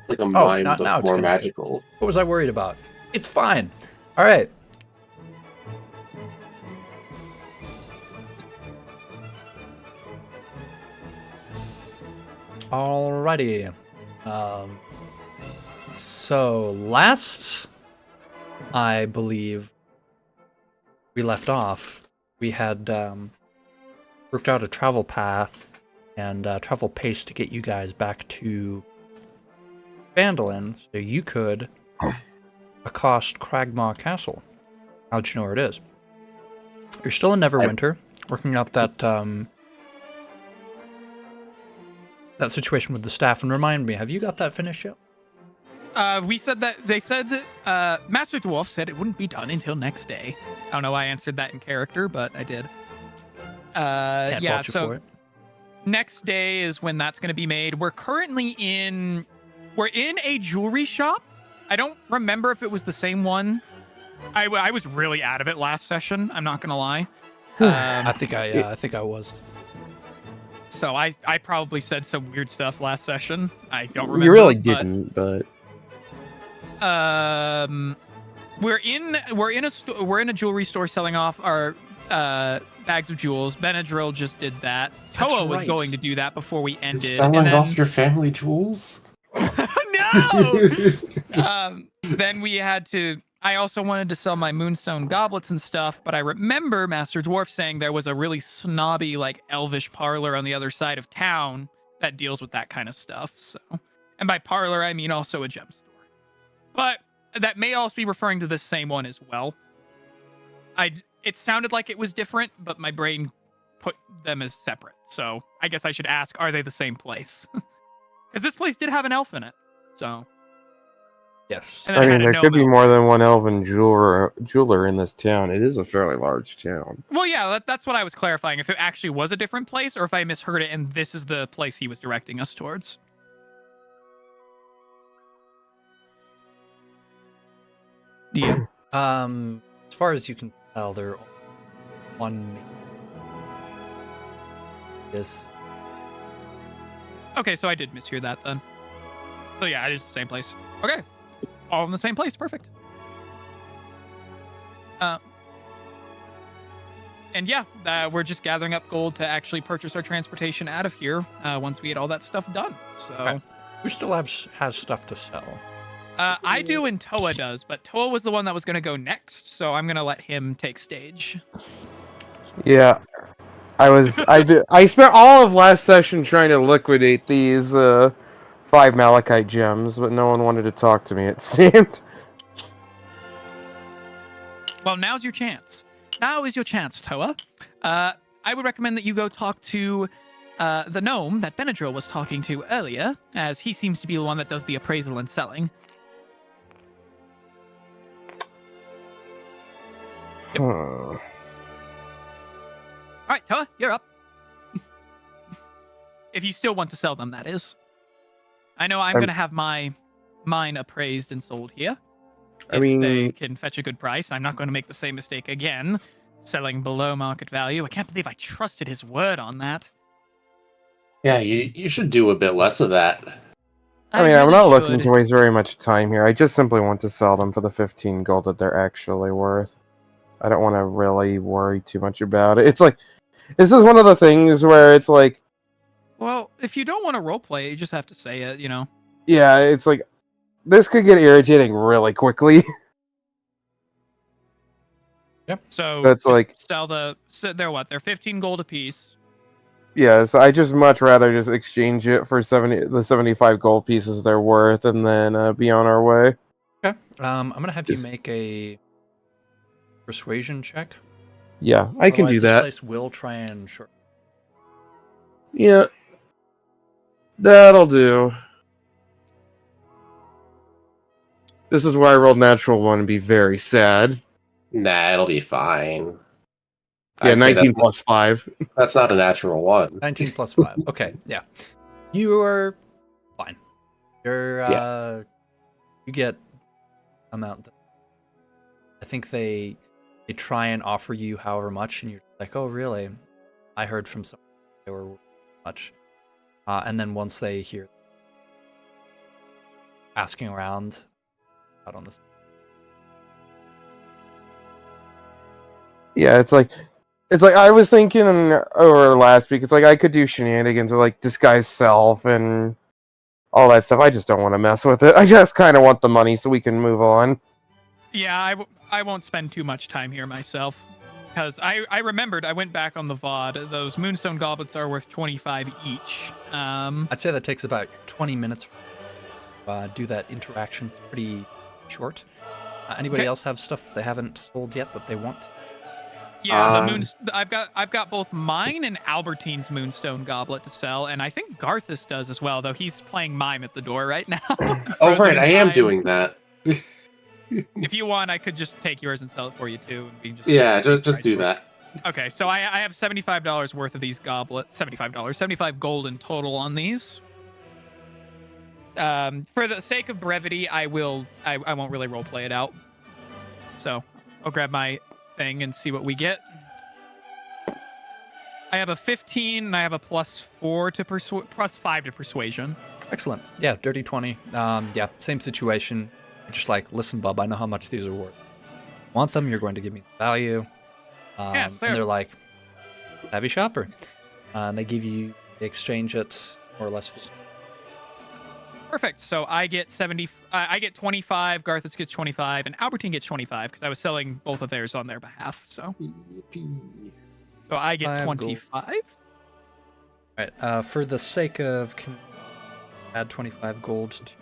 It's like a Oh, mime, now but it's more gonna. magical. What was I worried about? It's fine. All right. Alrighty. So last, I believe, we left off, we had worked out a travel path and travel pace to get you guys back to Phandelver, so you could accost Cragmaw Castle. How'd you know where it is? You're still in Neverwinter, working out that that situation with the staff. And remind me, have you got that finished yet? We said that they said that Master Dwarf said it wouldn't be done until next day. I don't know why I answered that in character, but I did. Can't Yeah, fault you so for it. next day is when that's going to be made. We're in a jewelry shop. I don't remember if it was the same one. I was really out of it last session. I'm not gonna lie. I think I was. So I probably said some weird stuff last session. I don't remember. You really didn't, but we're in a jewelry store selling off our bags of jewels. Benadryl just did that. That's Toa was right. going to do that before we You're ended. selling and then... off your family jewels? No. Then we had to. I also wanted to sell my moonstone goblets and stuff, but I remember Master Dwarf saying there was a really snobby, like elvish parlor on the other side of town that deals with that kind of stuff. So, and by parlor I mean also a gem store, but that may also be referring to the same one as well. It sounded like it was different, but my brain put them as separate. So I guess I should ask, are they the same place? Because this place did have an elf in it. So. Yes. And then I had mean, a there could be gnome more than one elven jeweler in this town. It is a fairly large town. Well, yeah, that's what I was clarifying. If it actually was a different place, or if I misheard it, and this is the place he was directing us towards. Yeah. As far as you can tell, they're one. Yes. Okay, so I did mishear that then. So yeah, it is the same place. Okay, all in the same place. Perfect. And yeah, we're just gathering up gold to actually purchase our transportation out of here once we get all that stuff done. So. Okay. Who still has stuff to sell? I do and Toa does, but Toa was the one that was going to go next, so I'm going to let him take stage. Yeah, I spent all of last session trying to liquidate these 5 malachite gems, but no one wanted to talk to me, it seemed. Well, now's your chance. Now is your chance, Toa. I would recommend that you go talk to the gnome that Benadryl was talking to earlier, as he seems to be the one that does the appraisal and selling. Yep. All right, Toa, you're up. If you still want to sell them, that is. I know I'm going to have mine appraised and sold here. I mean, they can fetch a good price. I'm not going to make the same mistake again, selling below market value. I can't believe I trusted his word on that. Yeah, you should do a bit less of that. I mean, I'm not looking to waste very much time here. I just simply want to sell them for the 15 gold that they're actually worth. I don't want to really worry too much about it. It's like, this is one of the things where it's like... Well, if you don't want to roleplay, you just have to say it, you know? Yeah, it's like, this could get irritating really quickly. Yep. So, that's like... they're what? They're 15 gold apiece. Yeah, so I just much rather just exchange it for the 75 gold pieces they're worth and then be on our way. Okay. I'm going to have you make a persuasion check. Yeah, I can do that. This place will try and short. Yeah. That'll do. This is where I rolled natural 1 and be very sad. Nah, it'll be fine. Yeah, 19 plus 5. That's not a natural 1. 19 plus 5. Okay, yeah. You are fine. You get amount. I think they try and offer you however much, and you're like, oh, really? I heard from someone they were worth much. And then once they hear, asking around out on this. Yeah, it's like I was thinking over last week. It's like I could do shenanigans with like disguise self and all that stuff. I just don't want to mess with it. I just kind of want the money so we can move on. Yeah, I won't spend too much time here myself. Because I remembered, I went back on the VOD. Those Moonstone Goblets are worth 25 each. I'd say that takes about 20 minutes to do that interaction. It's pretty short. Anybody else have stuff they haven't sold yet that they want? Yeah, I've got both mine and Albertine's Moonstone Goblet to sell, and I think Garthus does as well, though he's playing mime at the door right now. Oh, right, I am doing that. If you want, I could just take yours and sell it for you too. And we can just do that. Okay, so I have $75 worth of these goblets. $75, $75 gold in total on these. For the sake of brevity, I won't really roleplay it out. So I'll grab my thing and see what we get. I have a 15 and I have a +4 to +5 to persuasion. Excellent. Yeah, dirty 20. Yeah, same situation. Just like, listen, bub, I know how much these are worth. Want them? You're going to give me the value. Yes, and they're like, savvy shopper. And they they exchange it more or less. Perfect. So I get 70. I get 25. Garthus gets 25, and Albertine gets 25 because I was selling both of theirs on their behalf. So I get 25. All right. For the sake of, add 25 gold to.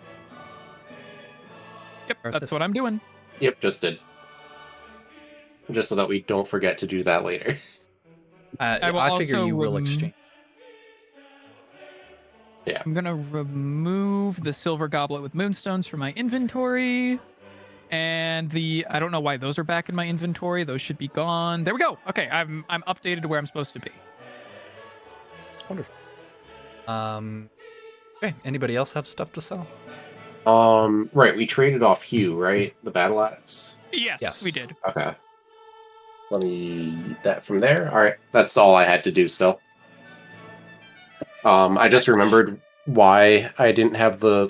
Yep, that's what I'm doing. Yep, just did. Just so that we don't forget to do that later. I figure you will exchange. Yeah. I'm going to remove the silver goblet with moonstones from my inventory. And I don't know why those are back in my inventory. Those should be gone. There we go. Okay, I'm updated to where I'm supposed to be. Wonderful. Okay, anybody else have stuff to sell? Right, we traded off Hugh, right? The battle axe? Yes, we did. Okay. Let me eat that from there. Alright, that's all I had to do still. I just remembered why I didn't have the,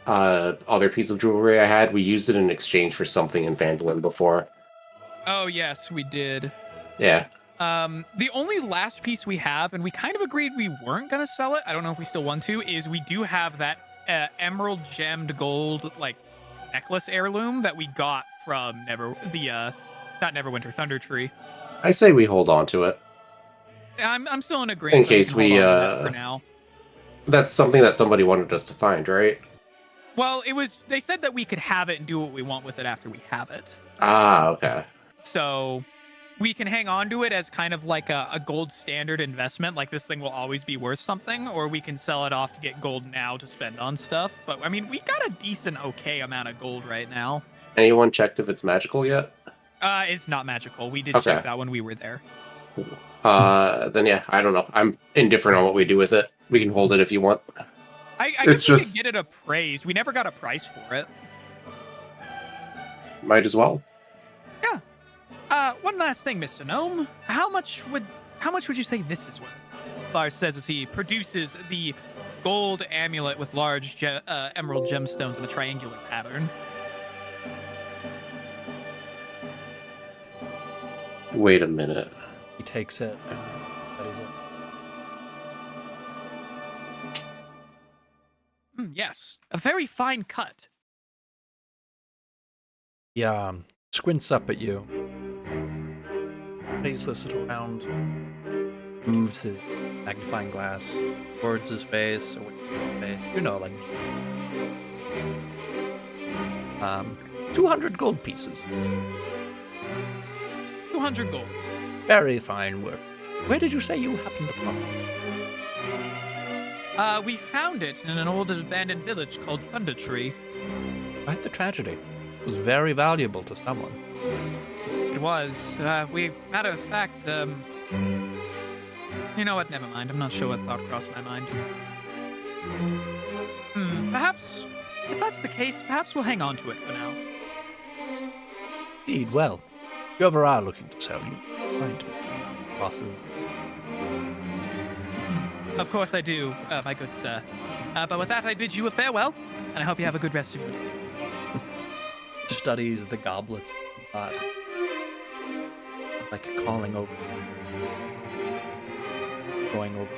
other piece of jewelry I had. We used it in exchange for something in Phandelver before. Oh, yes, we did. Yeah. The only last piece we have, and we kind of agreed we weren't going to sell it, I don't know if we still want to, is we do have that emerald gemmed gold necklace heirloom that we got from not Neverwinter, Thunder Tree. I say we hold on to it. I'm still in agreement. In case we for now. That's something that somebody wanted us to find, right? Well, they said that we could have it and do what we want with it after we have it. Ah, okay. So we can hang on to it as kind of like a gold standard investment, like this thing will always be worth something, or we can sell it off to get gold now to spend on stuff. But I mean, we got a decent okay amount of gold right now. Anyone checked if it's magical yet? It's not magical. We did check that when we were there. Then yeah, I don't know. I'm indifferent on what we do with it. We can hold it if you want. I guess we could get it appraised. We never got a price for it. Might as well. Yeah. One last thing, Mr. Gnome. How much would you say this is worth? Lars says as he produces the gold amulet with large emerald gemstones in a triangular pattern. Wait a minute. He takes it. That is it. Yes, a very fine cut. He squints up at you. Faces it around. Moves his magnifying glass towards his face, away from his face. 200 gold pieces. 200 gold. Very fine work. Where did you say you happened upon it? We found it in an old abandoned village called Thunder Tree. Quite the tragedy. It was very valuable to someone. It was. Matter of fact, you know what? Never mind. I'm not sure what thought crossed my mind. Perhaps, if that's the case, perhaps we'll hang on to it for now. Indeed, well, if you ever are looking to sell, you find bosses. Of course I do, my good sir. But with that, I bid you a farewell, and I hope you have a good rest of your day. Studies the goblets, like calling over, going over.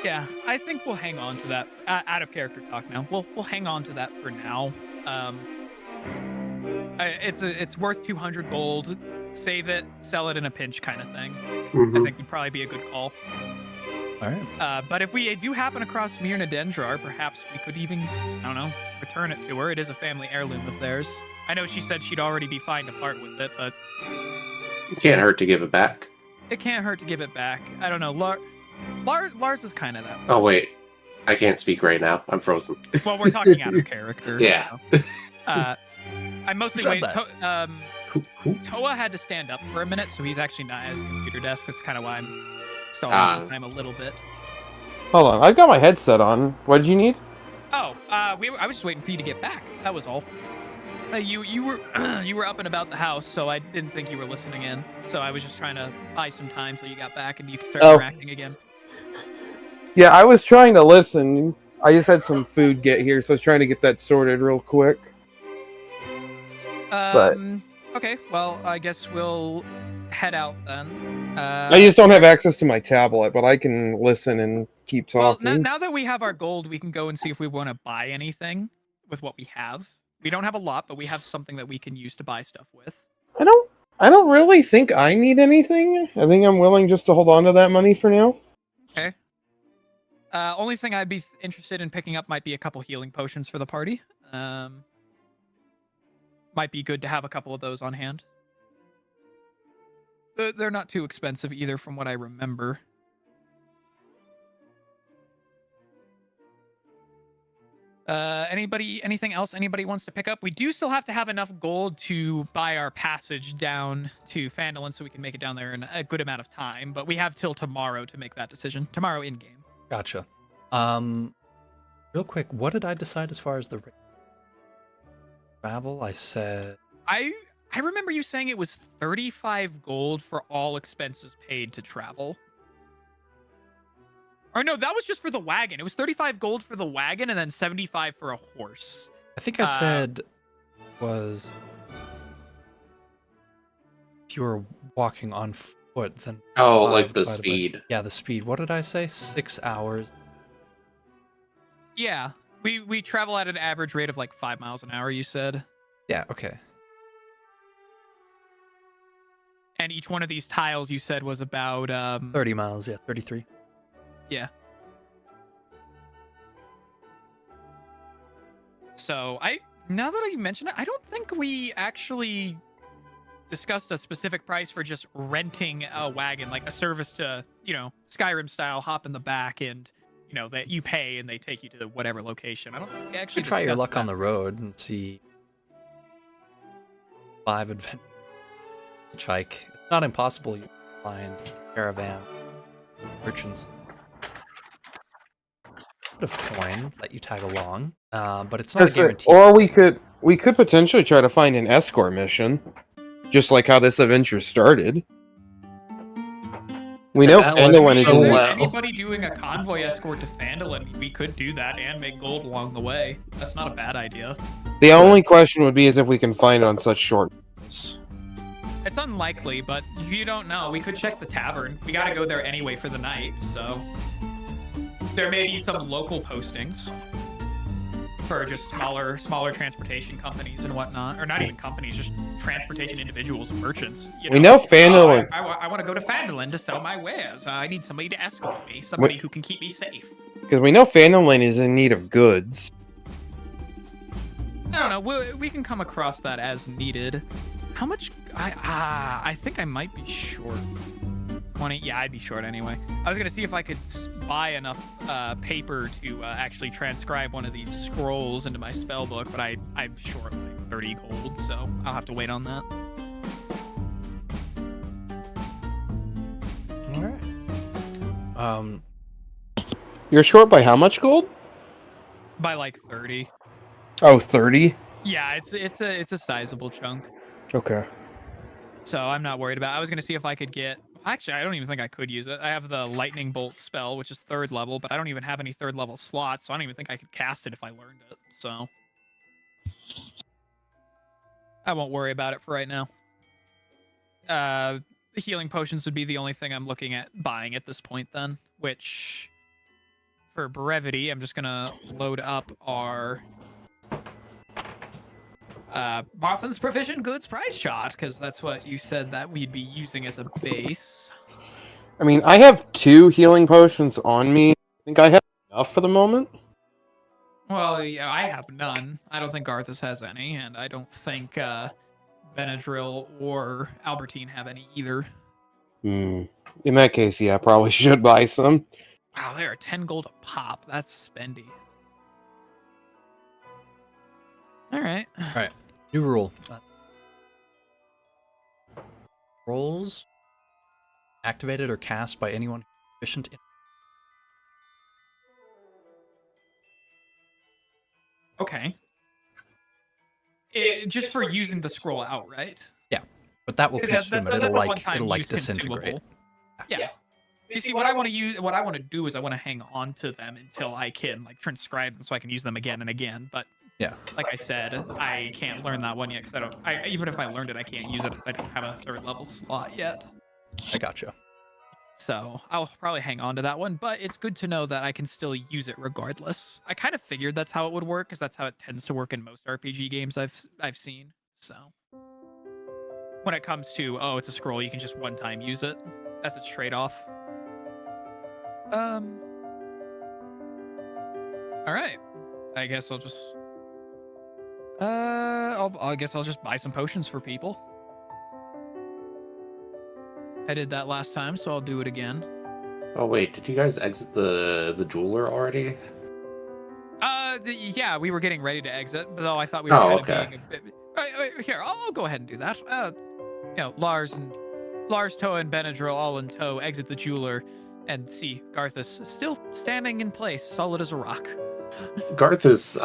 Yeah, I think we'll hang on to that. Out of character talk now. We'll hang on to that for now. It's worth 200 gold. Save it, sell it in a pinch, kind of thing. I think would probably be a good call. All right. But if we do happen across Myrna Dendrar, perhaps we could even, I don't know, return it to her. It is a family heirloom of theirs. I know she said she'd already be fine to part with it, but It can't hurt to give it back. it can't hurt to give it back. I don't know. Lars is kind of that way. Oh wait, I can't speak right now. I'm frozen. Well, we're talking out of character. Yeah. So. I mostly Shut waited. that. Toa had to stand up for a minute, so he's actually not at his computer desk. That's kind of why I'm stalling for time a little bit. Hold on, I've got my headset on. What did you need? Oh, I was just waiting for you to get back. That was all. You were you were up and about the house, so I didn't think you were listening in. So I was just trying to buy some time so you got back and you could start interacting again. Yeah, I was trying to listen. I just had some food get here, so I was trying to get that sorted real quick. Okay, well, I guess we'll head out then. I just don't have access to my tablet, but I can listen and keep talking. Well, now that we have our gold, we can go and see if we want to buy anything with what we have. We don't have a lot, but we have something that we can use to buy stuff with. I don't really think I need anything. I think I'm willing just to hold on to that money for now. Okay. Only thing I'd be interested in picking up might be a couple healing potions for the party. Might be good to have a couple of those on hand. They're not too expensive either, from what I remember. Anything else anybody wants to pick up? We do still have to have enough gold to buy our passage down to Phandelver so we can make it down there in a good amount of time, but we have till tomorrow to make that decision. Tomorrow in-game. Gotcha. Real quick, what did I decide as far as the travel? I said... I remember you saying it was 35 gold for all expenses paid to travel. Or no, that was just for the wagon. It was 35 gold for the wagon and then 75 for a horse. I think I said was if you were walking on foot, then like the speed. Yeah, the speed. What did I say? 6 hours. Yeah, we travel at an average rate of like 5 miles an hour. You said. Yeah. Okay. And each one of these tiles you said was about 30 miles. Yeah, 33. Yeah. So now that you mention it, I don't think we actually discussed a specific price for just renting a wagon, like a service to, Skyrim style, hop in the back and, that you pay and they take you to whatever location. I don't think we actually try your discussed luck that. on the road and see 5 adventures. Hitchhike. It's not impossible. You find caravan merchants. Of coin let you tag along, but it's not guaranteed. Or we could potentially try to find an escort mission, just like how this adventure started. We know Phandelver is so in low. Anybody doing a convoy escort to Phandelver, we could do that and make gold along the way. That's not a bad idea. The only question would be is if we can find it on such short notice. It's unlikely, but you don't know. We could check the tavern. We gotta go there anyway for the night, so... There may be some local postings for just smaller transportation companies and whatnot, or not even companies, just transportation individuals and merchants. We know Phandelver. I want to go to Phandelver to sell my wares. I need somebody to escort me, somebody who can keep me safe. Because we know Phandelver is in need of goods. I don't know. We can come across that as needed. How much? I think I might be short. 20. Yeah, I'd be short anyway. I was gonna see if I could buy enough paper to actually transcribe one of these scrolls into my spell book, but I'm short like 30 gold, so I'll have to wait on that. All right. You're short by how much gold? By like 30. Oh, 30? Yeah, it's a sizable chunk. Okay. So I'm not worried about it. I was gonna see if I could get Actually, I don't even think I could use it. I have the lightning bolt spell, which is 3rd level, but I don't even have any 3rd level slots, so I don't even think I could cast it if I learned it. So I won't worry about it for right now. Healing potions would be the only thing I'm looking at buying at this point then, which for brevity, I'm just gonna load up our Barthen's Provision Goods price chart, because that's what you said that we'd be using as a base. I mean, I have 2 healing potions on me. I think I have enough for the moment. Well, yeah, I have none. I don't think Arthas has any, and I don't think Benadryl or Albertine have any either. In that case, yeah, I probably should buy some. Wow, they are 10 gold a pop. That's spendy. All right. New rule. Rolls activated or cast by anyone proficient in. Okay. Just for using the scroll outright. Yeah, but that will consume it. It'll like use disintegrate. consumable. Yeah. You see, what I want to do is I want to hang on to them until I can like transcribe them, so I can use them again and again. But Yeah. like I said, I can't learn that one yet because even if I learned it, I can't use it because I don't have a 3rd level slot yet. I gotcha. So I'll probably hang on to that one, but it's good to know that I can still use it regardless. I kind of figured that's how it would work, because that's how it tends to work in most RPG games I've seen. So when it comes to, oh, it's a scroll, you can just one time use it. That's its trade-off. All right. I guess I'll just I guess I'll just buy some potions for people. I did that last time, so I'll do it again. Oh wait, did you guys exit the jeweler already? Yeah, we were getting ready to exit, though I thought we were kind of being a bit... Here, I'll go ahead and do that. Lars, Toa, and Benadryl all in tow exit the jeweler and see Garthus still standing in place, solid as a rock. Garthus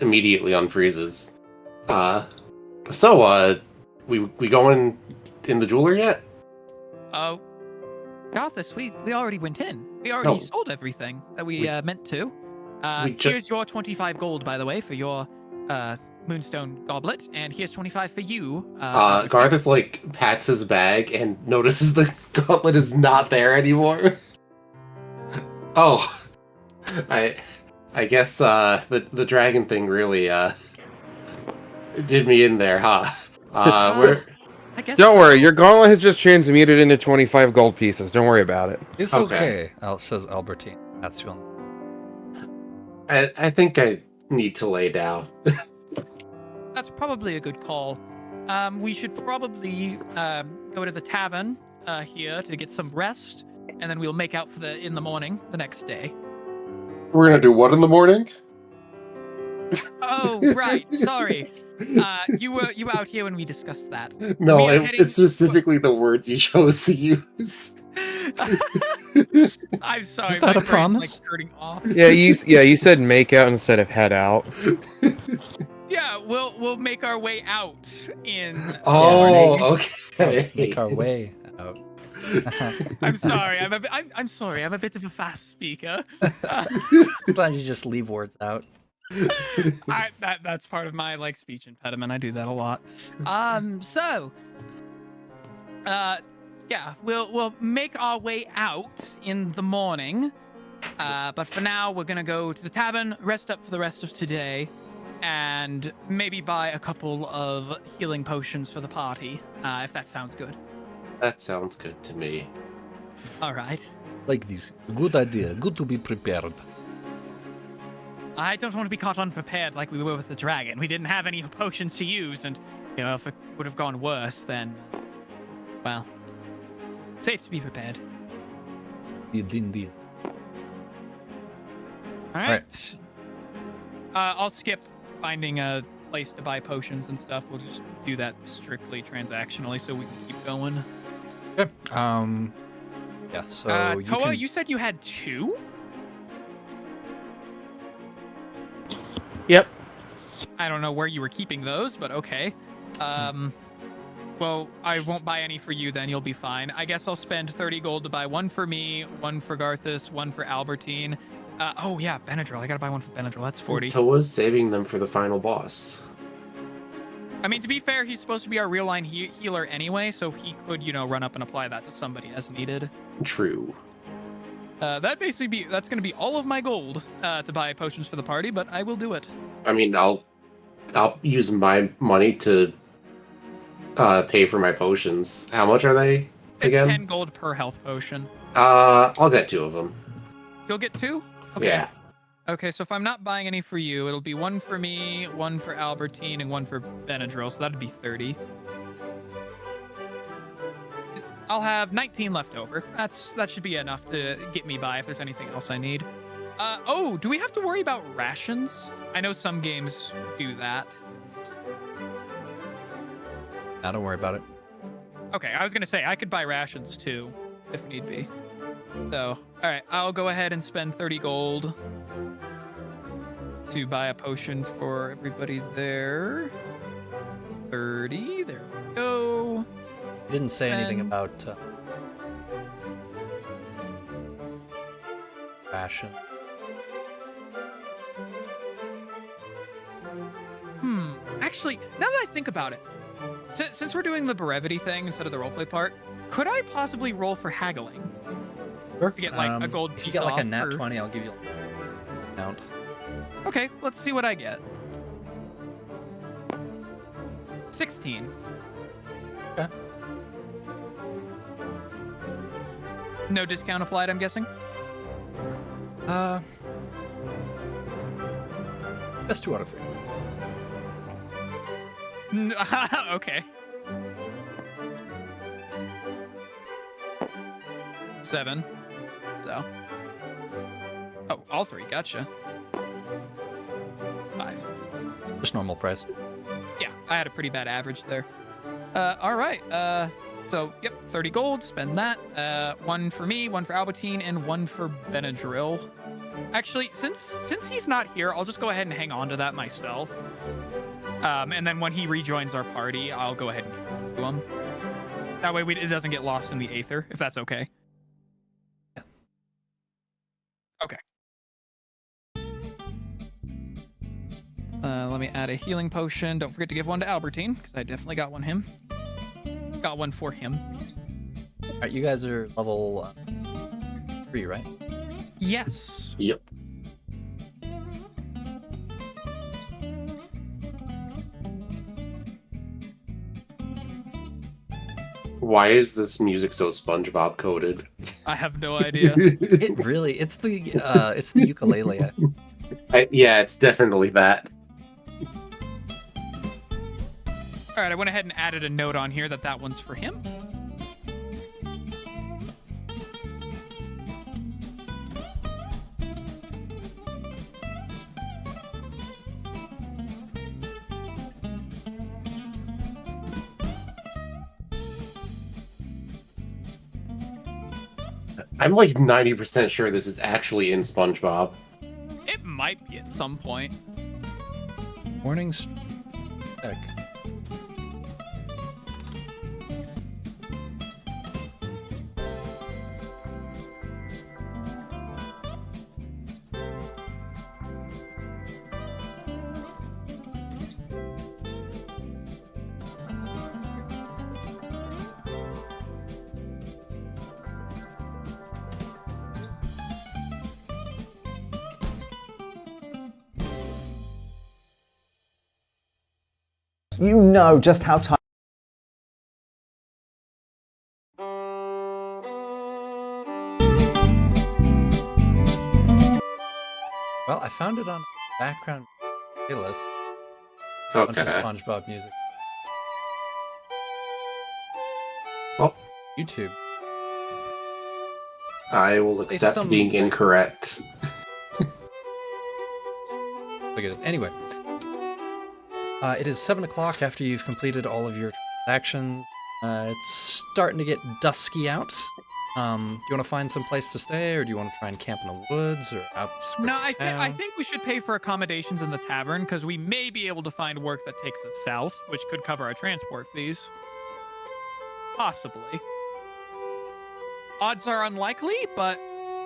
immediately unfreezes. So we going in the jeweler yet? Garthus, we already went in. We already sold everything that we meant to. Here's your 25 gold, by the way, for your Moonstone Goblet, and here's 25 for you. Garthus pats his bag and notices the gauntlet is not there anymore. Oh, I guess the dragon thing really did me in there, huh? I guess Don't worry, your gauntlet has just transmuted into 25 gold pieces. Don't worry about it. It's okay, says Albertine. That's the only. I think I need to lay down. That's probably a good call. We should probably go to the tavern here to get some rest, and then we'll make out for in the morning the next day. We're gonna do what in the morning? Oh, right. Sorry. You were out here when we discussed that. No, it's specifically the words you chose to use. I'm sorry. Is that my a promise? brain's, turning off. Yeah, you said make out instead of head out. Yeah, we'll make our way out in. Oh, okay. Make our way out. I'm sorry. I'm sorry. I'm a bit of a fast speaker. Glad you just leave words out. That's part of my speech impediment. I do that a lot. Yeah, we'll make our way out in the morning. But for now, we're gonna go to the tavern, rest up for the rest of today, and maybe buy a couple of healing potions for the party, if that sounds good. That sounds good to me. All right. Like this. Good idea. Good to be prepared. I don't want to be caught unprepared like we were with the dragon. We didn't have any potions to use, and if it would have gone worse, then, well, safe to be prepared. Indeed. All right. I'll skip finding a place to buy potions and stuff. We'll just do that strictly transactionally, so we can keep going. Okay. Yeah. So Toa, you said you had 2? Yep. I don't know where you were keeping those, but okay. Well, I won't buy any for you then. You'll be fine. I guess I'll spend 30 gold to buy one for me, one for Garthus, one for Albertine. Oh, yeah, Benadryl. I gotta buy one for Benadryl. That's 40. Toa's saving them for the final boss. I mean, to be fair, he's supposed to be our real line healer anyway, so he could, run up and apply that to somebody as needed. True. That's gonna be all of my gold to buy potions for the party, but I will do it. I mean, I'll use my money to pay for my potions. How much are they again? It's 10 gold per health potion. I'll get 2 of them. You'll get 2? Okay. Yeah. Okay, so if I'm not buying any for you, it'll be one for me, one for Albertine, and one for Benadryl, so that'd be 30. I'll have 19 left over. That should be enough to get me by if there's anything else I need. Oh, do we have to worry about rations? I know some games do that. Nah, don't worry about it. Okay, I was gonna say I could buy rations too, if need be. So, all right, I'll go ahead and spend 30 gold to buy a potion for everybody there. 30, there we go. You didn't say anything And- about ration. Actually, now that I think about it, since we're doing the brevity thing instead of the roleplay part, could I possibly roll for haggling? Sure. To get, like, a gold If you piece get like a off, nat or- 20, I'll give you a count. Okay, let's see what I get. 16. Okay. No discount applied, I'm guessing? That's 2 out of 3. Okay. 7. So. Oh, all 3. Gotcha. 5. Just normal price. Yeah, I had a pretty bad average there. All right. So, yep, 30 gold. Spend that. One for me, one for Albertine, and one for Benadryl. Actually, since he's not here, I'll just go ahead and hang on to that myself. And then when he rejoins our party, I'll go ahead and give it to him. That way it doesn't get lost in the aether, if that's okay. Yeah. Okay. Let me add a healing potion. Don't forget to give one to Albertine, because I definitely got one for him. All right, you guys are level 3, right? Yes. Yep. Why is this music so SpongeBob coded? I have no idea. It really, it's the ukulele. Yeah, it's definitely that. All right, I went ahead and added a note on here that one's for him. I'm like 90% sure this is actually in SpongeBob. It might be at some point. Morning check. You know just how tired. Well, I found it on background playlist. A bunch of Okay. SpongeBob music. Well, YouTube. I will accept some- being incorrect. Look at this. Anyway, it is 7 o'clock after you've completed all of your transactions. It's starting to get dusky out. Do you want to find some place to stay, or do you want to try and camp in the woods or outskirts No, of I town? think we should pay for accommodations in the tavern because we may be able to find work that takes us south, which could cover our transport fees. Possibly. Odds are unlikely, but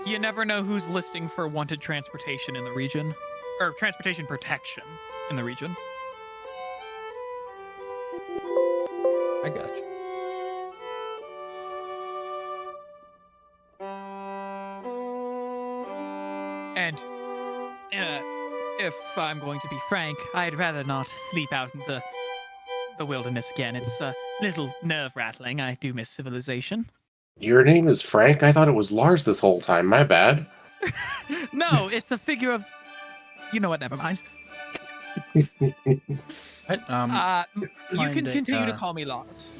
you never know who's listing for wanted transportation in the region. Or transportation protection in the region. I got you. And if I'm going to be frank, I'd rather not sleep out in the wilderness again. It's a little nerve-rattling. I do miss civilization. Your name is Frank? I thought it was Lars this whole time. My bad. No, it's a figure of... You know what, never mind. Right, You can find continue to it, call me Lars.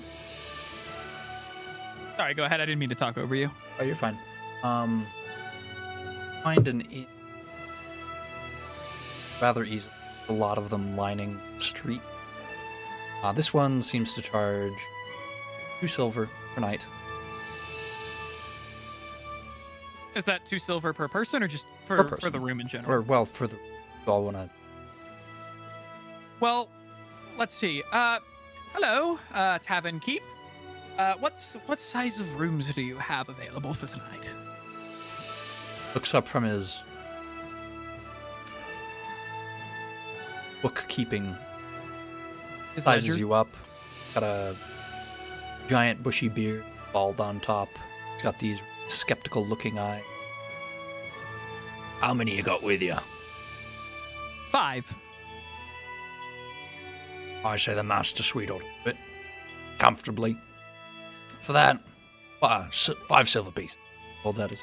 Sorry, go ahead. I didn't mean to talk over you. Oh, you're fine. Find an inn. Rather easy. A lot of them lining the street. This one seems to charge 2 silver per night. Is that 2 silver per person or just Per for person. the room in general? Or, well, for the... all wanna... Well, let's see. Hello, Tavern Keep. What size of rooms do you have available for tonight? Looks up from his bookkeeping, Is sizes ledger? you up. Got a giant bushy beard, bald on top. He's got these skeptical-looking eyes. How many you got with you? 5. I say the master suite ought to do it comfortably. For that, 5 silver pieces. Holds out his...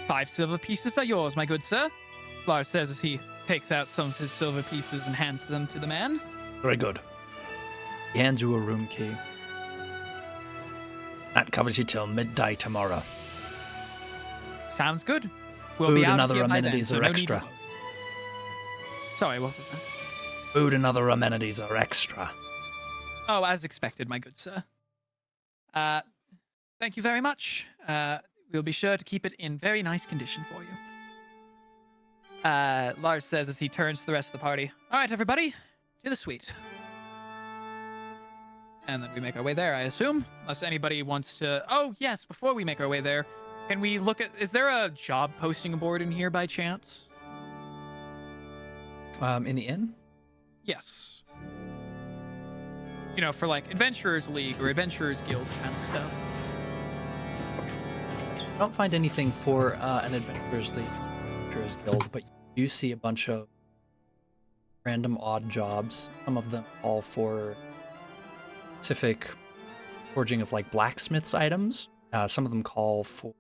5 silver pieces are yours, my good sir. Lars says as he takes out some of his silver pieces and hands them to the man. Very good. He hands you a room key. That covers you till midday tomorrow. Sounds good. We'll Food be out and of other here by then, amenities so are no need to extra. worry. Sorry, what was that? Food and other amenities are extra. Oh, as expected, my good sir. Thank you very much. We'll be sure to keep it in very nice condition for you. Lars says as he turns to the rest of the party. All right, everybody, to the suite. And then we make our way there, I assume. Unless anybody wants to... Oh, yes, before we make our way there, can we look at... Is there a job posting board in here by chance? In the inn? Yes. You know, for like Adventurers League or Adventurers Guild kind of stuff. I don't find anything for an Adventurers League, Adventurers Guild, but you do see a bunch of random odd jobs. Some of them all for specific forging of like blacksmith's items. Some of them call for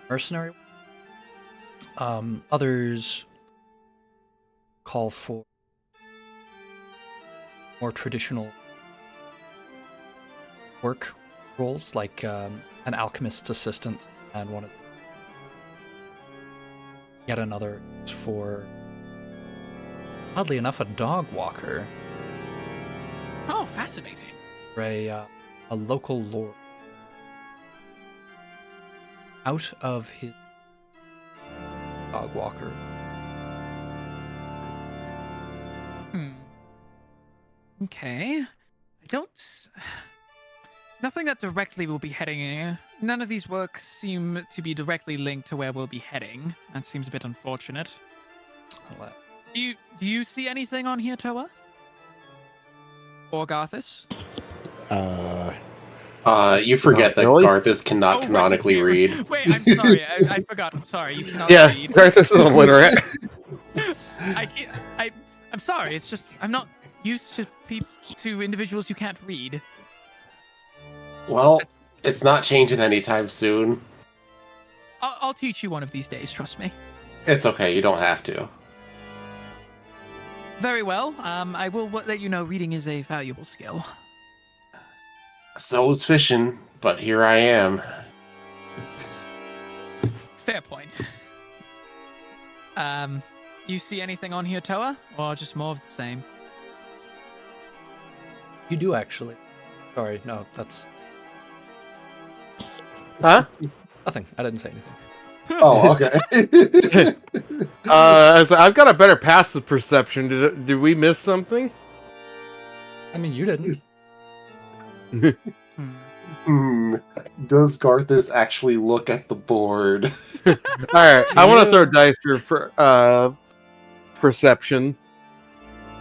mercenary. Others call for more traditional work roles, like an alchemist's assistant, and one of yet another is for, oddly enough, a dog walker. Oh, fascinating. For a local lord. Out of his dog walker. Okay. Nothing that directly will be heading. None of these works seem to be directly linked to where we'll be heading. That seems a bit unfortunate. Do you see anything on here, Toa? Or Garthus? You forget that really? Garthus cannot canonically read. Wait, I'm sorry. I forgot. I'm sorry. You cannot Yeah, read. Garthus is illiterate. I'm sorry. It's just I'm not used to individuals who can't read. Well, it's not changing anytime soon. I'll teach you one of these days. Trust me. It's okay, you don't have to. Very well. I will let you know reading is a valuable skill. So is fishing, but here I am. Fair point. You see anything on here, Toa? Or just more of the same? You do actually. Sorry, no, that's Huh? nothing. I didn't say anything. Oh, okay. So I've got a better passive perception. Did we miss something? I mean, you didn't. Does Garthus actually look at the board? All right, I want to you? throw dice for perception.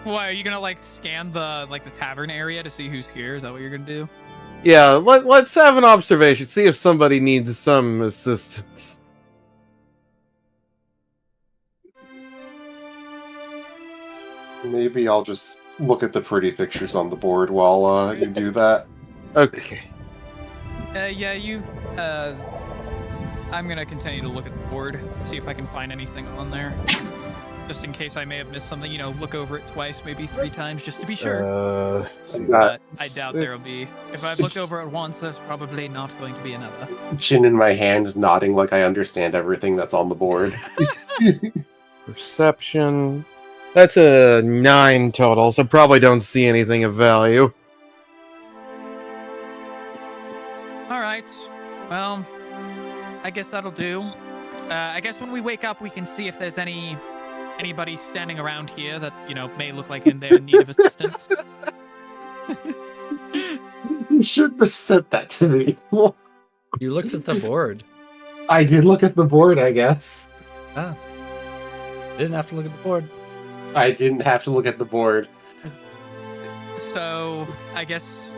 Why are you gonna like scan the tavern area to see who's here? Is that what you're gonna do? Yeah, let's have an observation. See if somebody needs some assistance. Maybe I'll just look at the pretty pictures on the board while you do that. Okay. Yeah, you. I'm gonna continue to look at the board, see if I can find anything on there. Just in case I may have missed something, look over it twice, maybe 3 times, just to be sure. But I doubt there'll be. If I've looked over it once, there's probably not going to be another. Chin in my hand, nodding like I understand everything that's on the board. Perception. That's a 9 total, so probably don't see anything of value. All right. Well, I guess that'll do. I guess when we wake up, we can see if there's anybody standing around here that may look like they're in need of assistance. You shouldn't have said that to me. You looked at the board. I did look at the board, I guess. Ah. Didn't have to look at the board. I didn't have to look at the board. So, I guess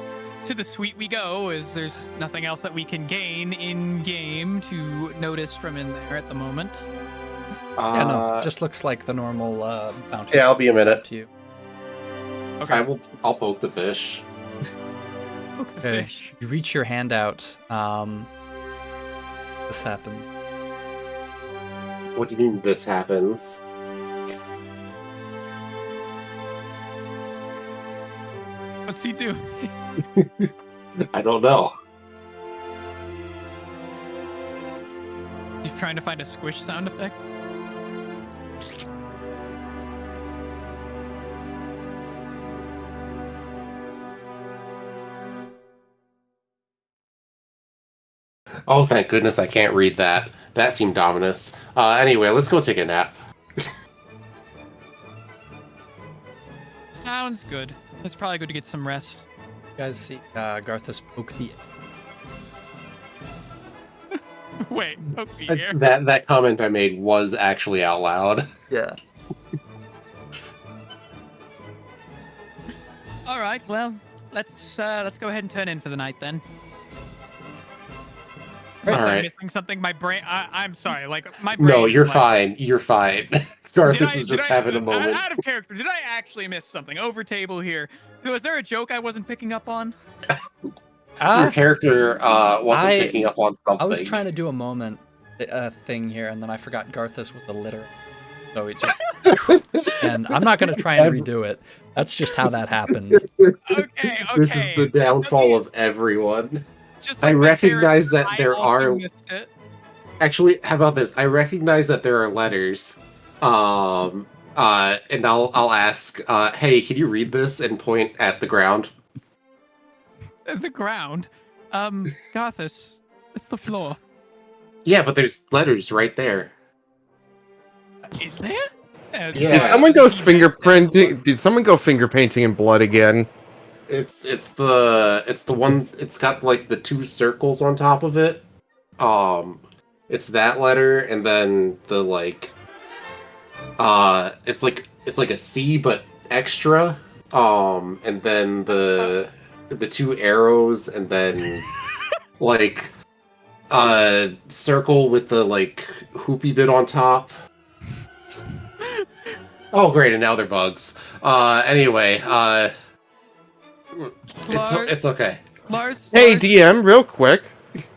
to the suite we go, as there's nothing else that we can gain in-game to notice from in there at the moment. Yeah, no, just looks like the normal bounty. Yeah, I'll be a minute. To you. Okay. I'll poke the fish. Poke the Okay, fish. you reach your hand out. This happens. What do you mean this happens? What's he doing? I don't know. He's trying to find a squish sound effect? Oh, thank goodness I can't read that. That seemed ominous. Anyway, let's go take a nap. Sounds good. It's probably good to get some rest. You guys see Garthus poke the. Wait, poke the air. That comment I made was actually out loud. Yeah. All right, well, let's go ahead and turn in for the night then. All Was I right. missing something? My brain. I'm sorry. My brain. No, is you're like- fine. You're fine. Garthus is just having a moment. Out of character. Did I actually miss something over table here? Was there a joke I wasn't picking up on? Your character wasn't picking up on something. I was trying to do a moment thing here, and then I forgot Garthus was the litter. So it just. And I'm not going to try and redo it. That's just how that happened. Okay. This is the downfall of everyone. Just I like my recognize character, that there I also are- missed it. Actually, how about this? I recognize that there are letters. And I'll ask, hey, can you read this and point at the ground? The ground. Garthus, it's the floor. Yeah, but there's letters right there. Is there? Yeah. Did someone go fingerprinting? Did someone go finger painting in blood again? It's the one. It's got like the 2 circles on top of it. It's that letter, and then the like. It's like a C but extra. And then the 2 arrows, and then like circle with the like hoopy bit on top. Oh great, and now they're bugs. Anyway, it's okay. Lars. Hey, Lars, DM, real quick.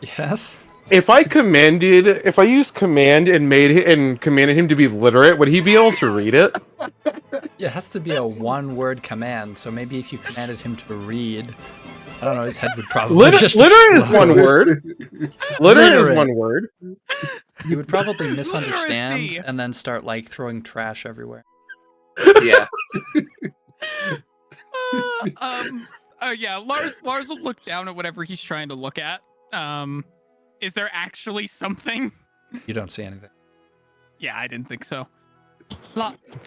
Yes. If I used command and commanded him to be literate, would he be able to read it? Yeah, it has to be a 1-word command. So maybe if you commanded him to read, I don't know, his head would probably just Literate is explode. 1 word. Literate is Literate. 1 word. He would probably misunderstand Literacy. and then start like throwing trash everywhere. Yeah. Yeah. Lars will look down at whatever he's trying to look at. Is there actually something? You don't see anything. Yeah, I didn't think so.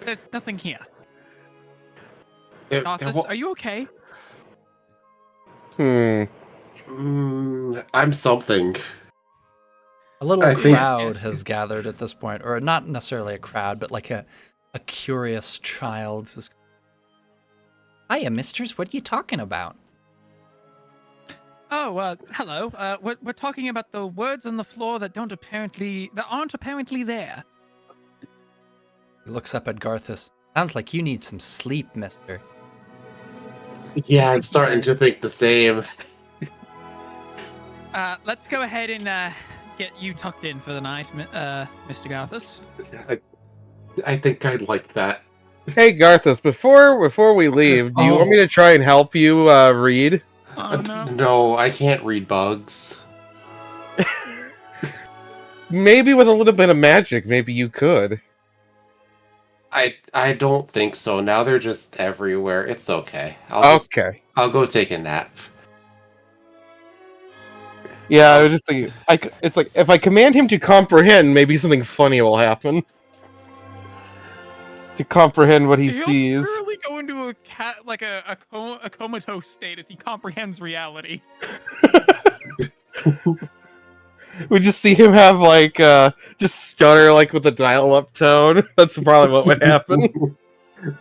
There's nothing here. There Gothis, wa- are you okay? I'm something. A little I think- crowd has gathered at this point, or not necessarily a crowd, but like a curious child. Hiya, misters. What are you talking about? Oh, hello. We're talking about the words on the floor that aren't apparently there. He looks up at Garthus. Sounds like you need some sleep, mister. Yeah, I'm starting to think the same. Let's go ahead and get you tucked in for the night, Mr. Garthus. I think I'd like that. Hey, Garthus, before we leave, do you want me to try and help you read? Oh, no. No, I can't read bugs. Maybe with a little bit of magic, maybe you could. I don't think so. Now they're just everywhere. It's okay. I'll go take a nap. Yeah, I was just thinking. It's like if I command him to comprehend, maybe something funny will happen. To comprehend what he sees. He'll really go into a comatose state as he comprehends reality. We just see him have just stutter with a dial-up tone. That's probably what would happen.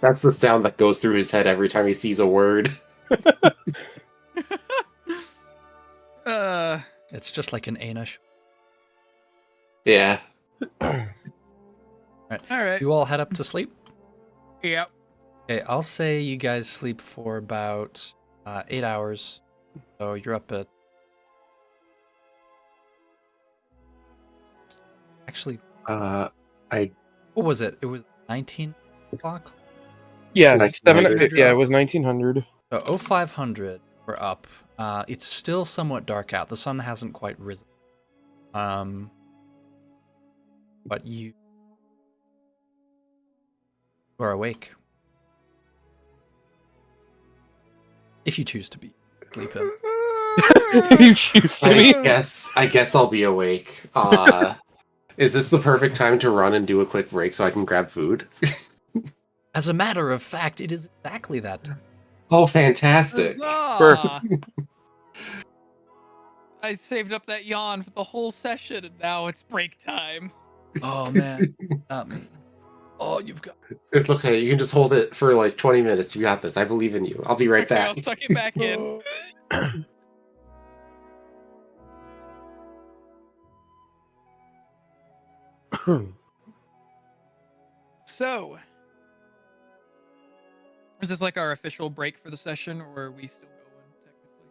That's the sound that goes through his head every time he sees a word. It's just like an Anish. Yeah. All right. You all head up to sleep? Yep. Okay, I'll say you guys sleep for about 8 hours. So you're up at... Actually, I what was it? It was 19 o'clock? Yeah, 1900. Yeah, it was 1900. So 0500, we're up. It's still somewhat dark out. The sun hasn't quite risen. But you are awake. If you choose to be sleeping. You choose to be. I guess I'll be awake. Is this the perfect time to run and do a quick break so I can grab food? As a matter of fact, it is exactly that time. Oh, fantastic. Huzzah! I saved up that yawn for the whole session, and now it's break time. Oh man, not me. Oh, you've got... It's okay. You can just hold it for like 20 minutes. You got this. I believe in you. I'll be right Okay, back. I'll tuck it back in. So, is this like our official break for the session, or are we still going technically?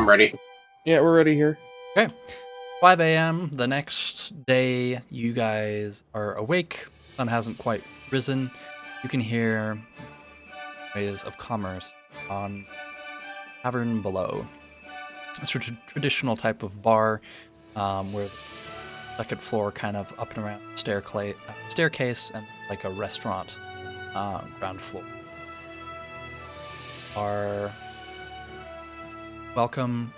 I'm ready. Yeah, we're ready here. Okay. 5 a.m. the next day, you guys are awake. Sun hasn't quite risen. You can hear ways of commerce on tavern below. It's a traditional type of bar where the second floor kind of up and around staircase and like a restaurant ground floor. Are welcome.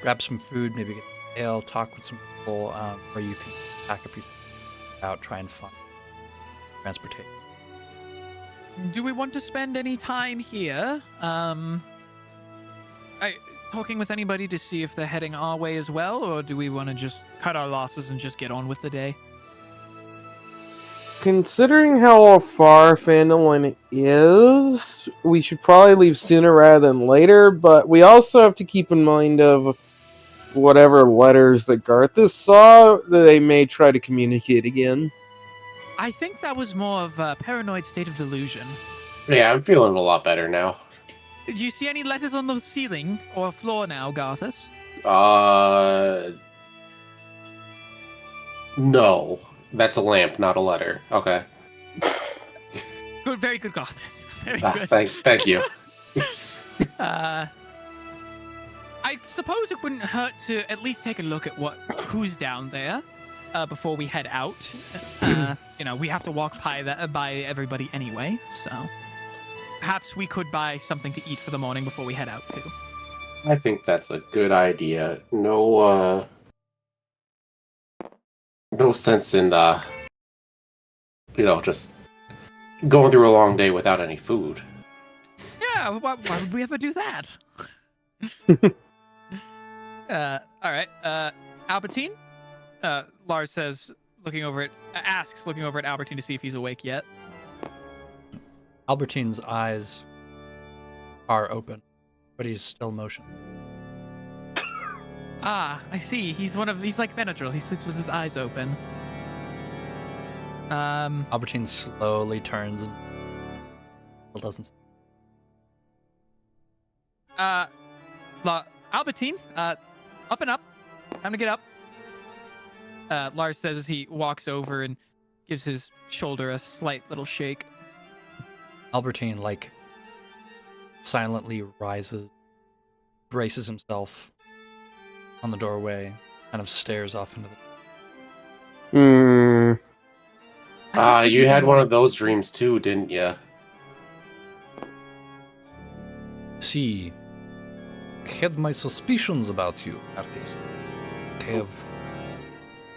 Grab some food, maybe get some ale, talk with some people, or you can pack up your out, try and find transportation. Do we want to spend any time here? Talking with anybody to see if they're heading our way as well, or do we want to just cut our losses and just get on with the day? Considering how far Phandelver is, we should probably leave sooner rather than later, but we also have to keep in mind of whatever letters that Garthus saw, that they may try to communicate again. I think that was more of a paranoid state of delusion. Yeah, I'm feeling a lot better now. Do you see any letters on the ceiling or floor now, Garthus? No. That's a lamp, not a letter. Okay. Good, very good, Garthus. Very good. Thank you. I suppose it wouldn't hurt to at least take a look at who's down there before we head out. We have to walk by everybody anyway, so perhaps we could buy something to eat for the morning before we head out too. I think that's a good idea. No sense in just going through a long day without any food. Yeah, why would we ever do that? All right. Albertine? Lars says, looking over at Albertine to see if he's awake yet. Albertine's eyes are open, but he's still motionless. Ah, I see. He's like Benadryl. He sleeps with his eyes open. Albertine slowly turns and still doesn't. Albertine, up and up. Time to get up. Lars says as he walks over and gives his shoulder a slight little shake. Albertine, silently rises, braces himself on the doorway, kind of stares off into the... You had one of those dreams too, didn't you? See, I had my suspicions about you, Arthas. I have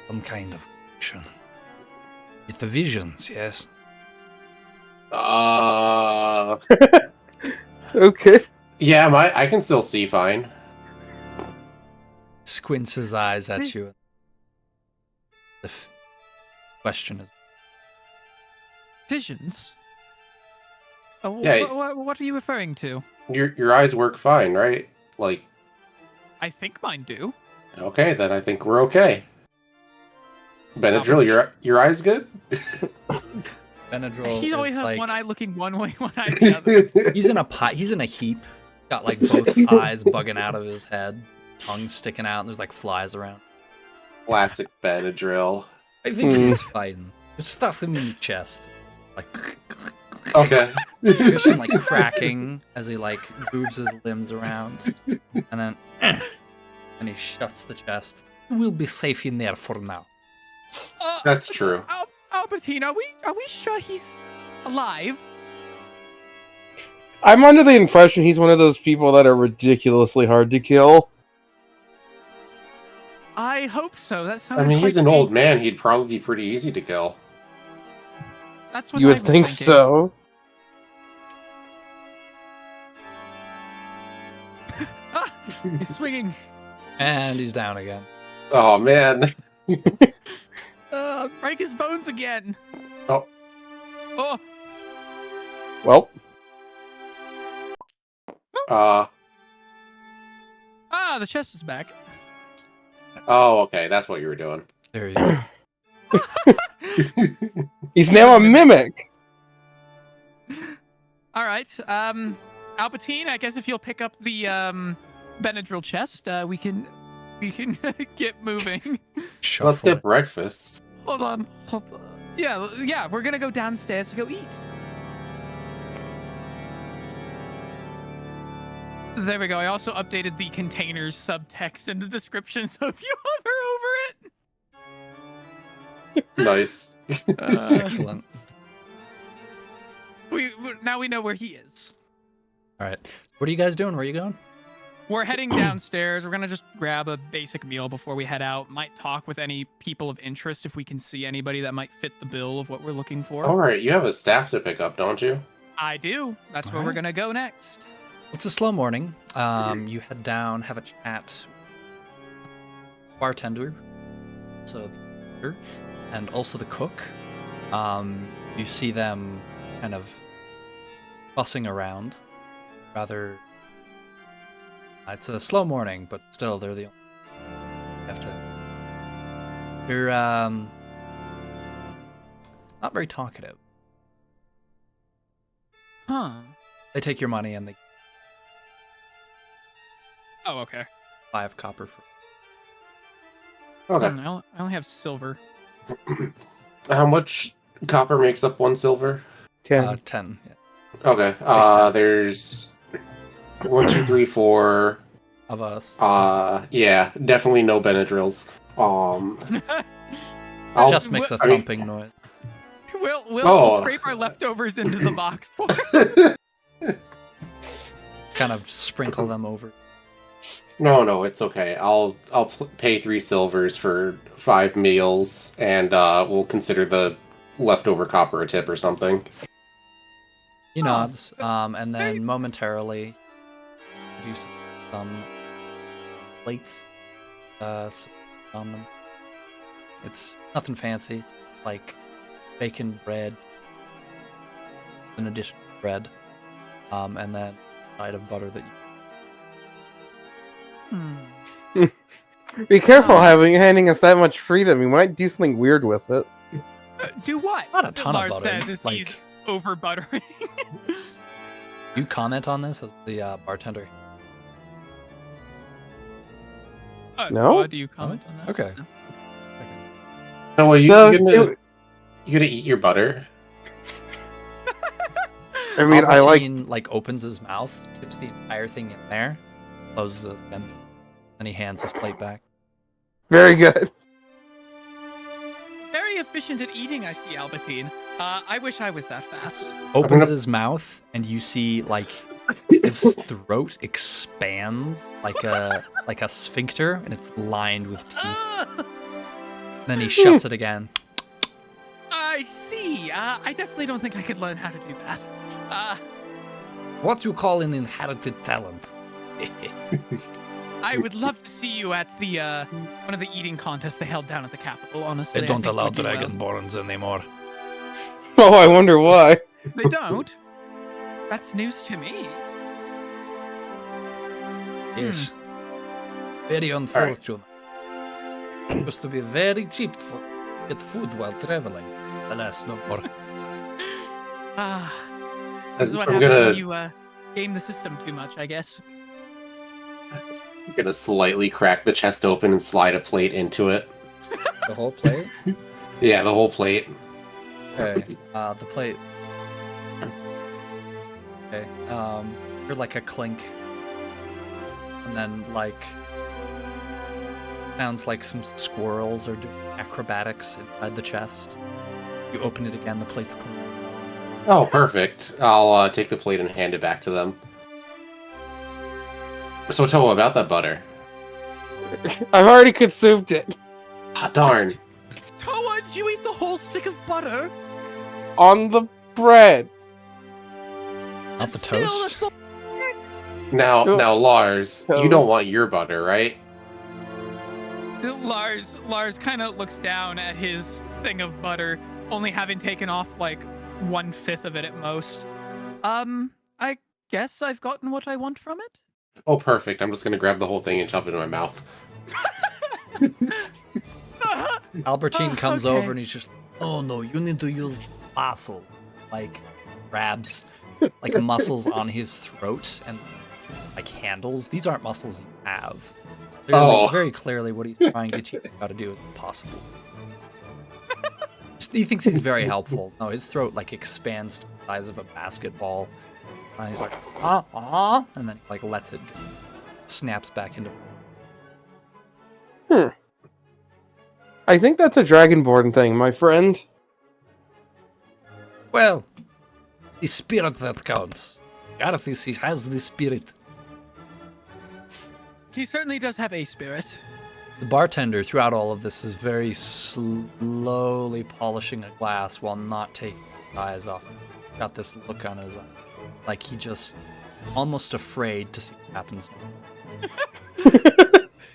some kind of connection. With the visions, yes? Okay. Yeah, I can still see fine. Squints his eyes at you. The question is... Visions? Yeah. What are you referring to? Your eyes work fine, right? Like, I think mine do. okay, then I think we're okay. Benadryl, your eyes good? Benadryl He always is has like one eye looking one way, one eye the other. he's in a pot. He's in a heap. Got like both eyes bugging out of his head, tongue sticking out, and there's like flies around. Classic Benadryl. I think he's fine. Just stuff him in the chest, like Okay. there's some like cracking as he like moves his limbs around, and then and he shuts the chest. We'll be safe in there for now. That's true. Albertine, are we sure he's alive? I'm under the impression he's one of those people that are ridiculously hard to kill. I hope so. That sounds. I mean, he's an old man. He'd probably be pretty easy to kill. That's what You I would was think thinking. so. He's swinging. And he's down again. Oh man. Break his bones again. Oh. Oh. Well, The chest is back. Oh, okay. That's what you were doing. There you go. he's now a mimic. All right. Albertine, I guess if you'll pick up the Benadryl chest, we can get moving. Let's get breakfast. Hold on. Yeah, we're gonna go downstairs to go eat. There we go. I also updated the container's subtext in the description, so if you hover over it, Nice. Excellent. now we know where he is. All right. What are you guys doing? Where are you going? We're heading downstairs. We're gonna just grab a basic meal before we head out. Might talk with any people of interest if we can see anybody that might fit the bill of what we're looking for. All right, you have a staff to pick up, don't you? I do. That's where we're Alright. gonna go next. It's a slow morning. You head down, have a chat. Bartender, so the waiter, and also the cook. You see them kind of fussing around. Rather, it's a slow morning, but still, they're the only have to. They're not very talkative. Huh. They take your money and they Oh, okay. 5 copper for. Okay. I only have silver. How much copper makes up 1 silver? 10. 10. Yeah. Okay. There's 1, 2, 3, 4. Of us. Yeah, definitely no Benadryls. I'll Just makes a I mean- thumping noise. We'll scrape our leftovers into the box for Kind of sprinkle them over. No, it's okay. I'll pay 3 silvers for 5 meals, and we'll consider the leftover copper a tip or something. He nods, and then momentarily do some plates on them. It's nothing fancy. It's like bacon bread, an additional bread, and then a side of butter that you. Be careful handing us that much freedom. We might do something weird with it. do what? Not a ton of Lars butter, says is like- he's over buttering. You comment on this as the bartender. No? Do you comment on that? Okay. No. No, well, No, you gonna eat your butter? I mean, I like. Albertine, opens his mouth, tips the entire thing in there, closes it again, and he hands his plate back. Very good. Very efficient at eating, I see, Albertine. I wish I was that fast. Opens his mouth, and you see his throat expands like a sphincter, and it's lined with teeth. Then he shuts it again. I see. I definitely don't think I could learn how to do that. What you call an inherited talent? I would love to see you at the one of the eating contests they held down at the Capitol. Honestly, They I don't think allow we'd do well. dragonborns anymore. Oh, I wonder why. They don't. That's news to me. Yes. Very unfortunate. Used to be very cheap to get food while traveling. Alas, no more. This is what I'm happens gonna- when you game the system too much, I guess. I'm gonna slightly crack the chest open and slide a plate into it. The whole plate? Yeah, the whole plate. Okay. The plate. Okay. You're like a clink. And then, like, sounds like some squirrels are doing acrobatics inside the chest. You open it again, the plate's clean. Oh, perfect. I'll take the plate and hand it back to them. So tell them about that butter. I've already consumed it Ah, darn. Toa, did you eat the whole stick of butter? on the bread. Not the Still, toast. that's Now, Lars, you So- don't want your butter, right? Lars kind of looks down at his thing of butter, only having taken off like 1/5 of it at most. I guess I've gotten what I want from it. Oh, perfect. I'm just gonna grab the whole thing and shove it in my mouth. Albertine comes okay. over and he's just, oh no, you need to use muscle. Like, grabs like muscles on his throat and like handles. These aren't muscles you have. Clearly, Oh. Very clearly what he's trying to teach you how to do is impossible. He thinks he's very helpful. No, his throat like expands to the size of a basketball. And he's like, and then like lets it go. Snaps back into. I think that's a Dragonborn thing, my friend. Well, the spirit that counts. Garthis, he has the spirit. He certainly does have a spirit. The bartender throughout all of this is very slowly polishing a glass while not taking his eyes off. Got this look on his eye, like he just almost afraid to see what happens.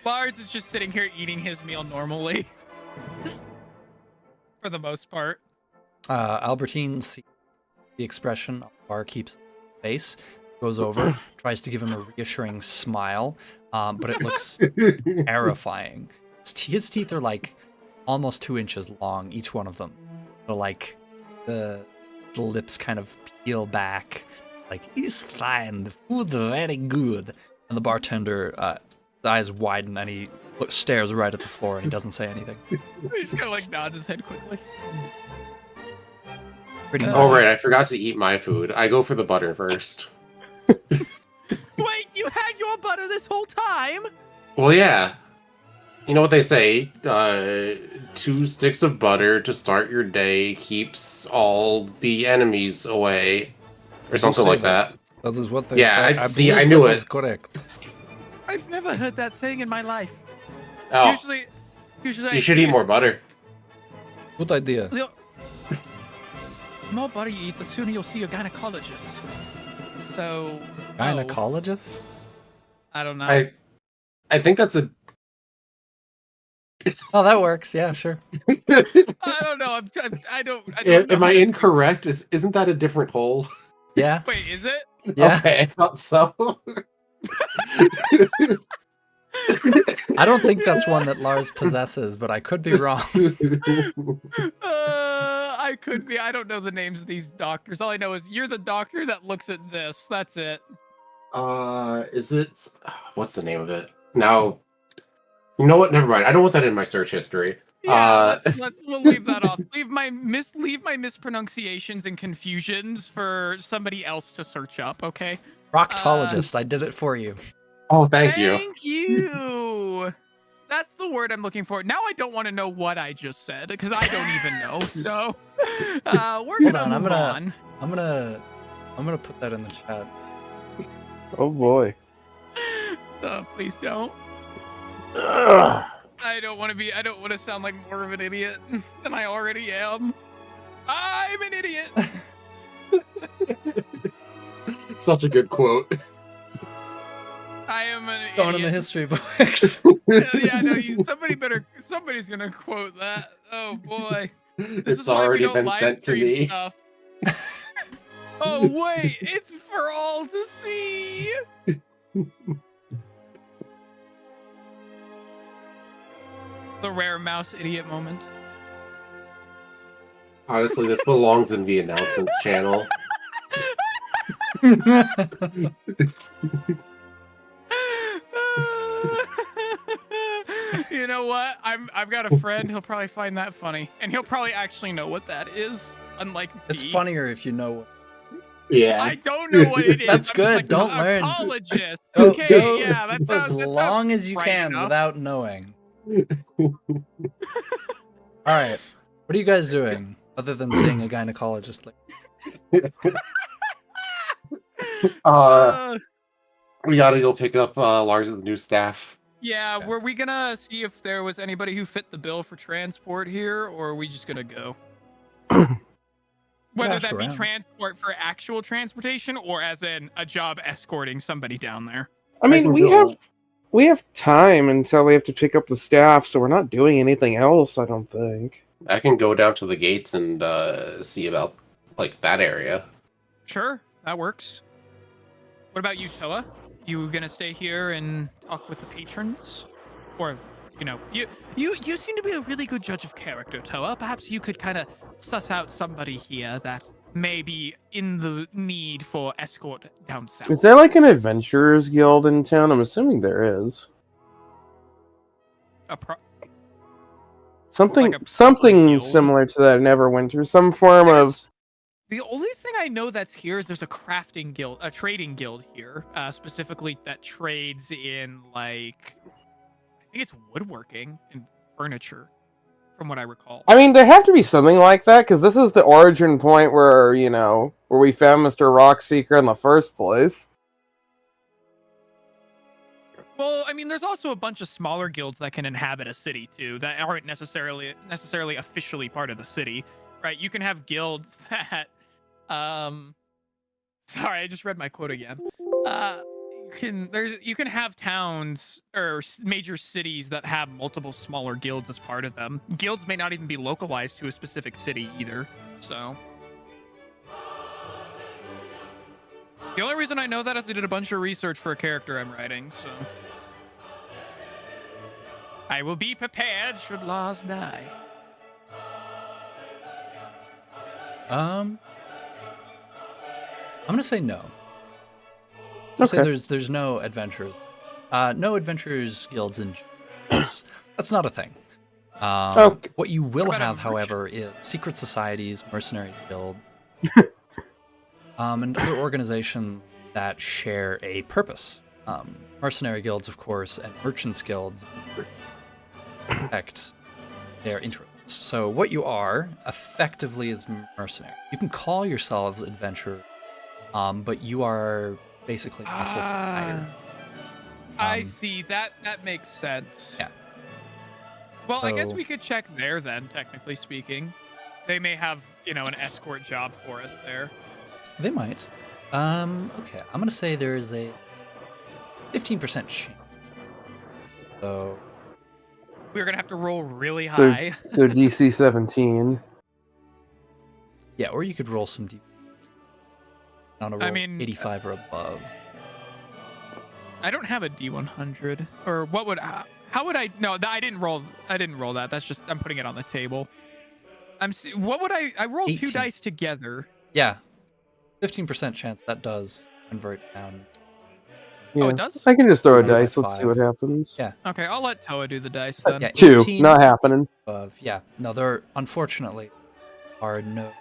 Lars is just sitting here eating his meal normally. For the most part. Albertine sees the expression on the barkeep's face, goes over, tries to give him a reassuring smile, but it looks terrifying. His teeth are like almost 2 inches long, each one of them. So like the lips kind of peel back, like, he's fine, the food very good. And the bartender, his eyes widen and he stares right at the floor and he doesn't say anything. He just kind of like nods his head quickly. Pretty much. Oh, right, I forgot to eat my food. I go for the butter first. Wait, you had your butter this whole time? Well, yeah. You know what they say? 2 sticks of butter to start your day keeps all the enemies away. Or something like that. That is what they Yeah, I believe knew that it. is correct. I've never heard that saying in my life. Oh, Usually you should eat more butter. Good idea. The more butter you eat, the sooner you'll see your gynecologist. So, Gynecologist? I don't know. I think that's a... Oh, that works. Yeah, sure. I don't know. I don't know Am I how to- incorrect? Isn't that a different hole? Yeah. Wait, is it? Yeah. Okay, I thought so. I don't think that's one that Lars possesses, but I could be wrong. I could be. I don't know the names of these doctors. All I know is you're the doctor that looks at this. That's it. Is it... What's the name of it? Now, you know what? Never mind. I don't want that in my search history. Yeah, we'll leave that off. Leave my mispronunciations and confusions for somebody else to search up. Okay. Proctologist. I did it for you. Oh, thank you. Thank you. That's the word I'm looking for. Now I don't want to know what I just said because I don't even know. So we're Hold gonna on, move on. I'm gonna put that in the chat. Oh boy. Please don't. Ugh. I don't want to sound like more of an idiot than I already am. I'm an idiot. Such a good quote. I am an Going in the idiot. history books. Yeah, no, somebody's gonna quote that. Oh boy. This It's is why we already don't been live sent to stream me. stuff. Oh wait, it's for all to see. The rare mouse idiot moment. Honestly, this belongs in the announcements channel. You know what? I've got a friend. He'll probably find that funny, and he'll probably actually know what that is. Unlike It's me. funnier if you know. Yeah. I don't know what it is. That's I'm good. Just like, Don't learn. Apologist. Go, Okay, go yeah, that as sounds long as you right can enough. without knowing. All right. What are you guys doing other than seeing a gynecologist? We gotta go pick up Lars' new staff. Yeah, were we gonna see if there was anybody who fit the bill for transport here, or are we just gonna go? Whether Dash that be around. transport for actual transportation or as in a job escorting somebody down there. I mean, can we go. have time until we have to pick up the staff, so we're not doing anything else. I don't think. I can go down to the gates and see about like that area. Sure, that works. What about you, Toa? You gonna stay here and talk with the patrons? Or, you know, you seem to be a really good judge of character, Toa. Perhaps you could kind of suss out somebody here that may be in the need for escort down south. Is there like an adventurers guild in town? I'm assuming there is. Something Like a something guild? similar to that Neverwinter. Some form of. The only thing I know that's here is there's a crafting guild, a trading guild here, specifically that trades in like, I think it's woodworking and furniture, from what I recall. I mean, there have to be something like that because this is the origin point where where we found Mr. Rockseeker in the first place. Well, I mean, there's also a bunch of smaller guilds that can inhabit a city too, that aren't necessarily officially part of the city, right? You can have guilds that, sorry, I just read my quote again. You can have towns or major cities that have multiple smaller guilds as part of them. Guilds may not even be localized to a specific city either. So the only reason I know that is I did a bunch of research for a character I'm writing. So I will be prepared should Lars die. I'm gonna say no. So there's no adventurers, no adventurers guilds in. That's not a thing. Okay. What you will What about a have, however, is secret societies, mercenary guilds, and other organizations that share a purpose. Mercenary guilds, of course, and merchants guilds protect their interests. So what you are effectively is mercenary. You can call yourselves adventurers, but you are basically muscle for hire. I see. That makes sense. Yeah. Well, I guess So- we could check there then, technically speaking. They may have, an escort job for us there. They might. Okay, I'm gonna say there is a 15% chance. So We're gonna have to roll really So- high. So DC 17. yeah, or you could roll some deep. On a roll I mean, 85 or above. I don't have a D100. Or what would? How would I? No, I didn't roll. I didn't roll that. That's just I'm putting it on the table. What would I? I rolled 18. 2 dice together. Yeah, 15% chance that does convert down. Yeah. Oh, it does? I can just throw a Divided by dice. Let's see 5. what happens. Yeah. Okay, I'll let Toa do the dice then. Yeah, 2. 18 Not happening. above. Yeah, no, there unfortunately are no.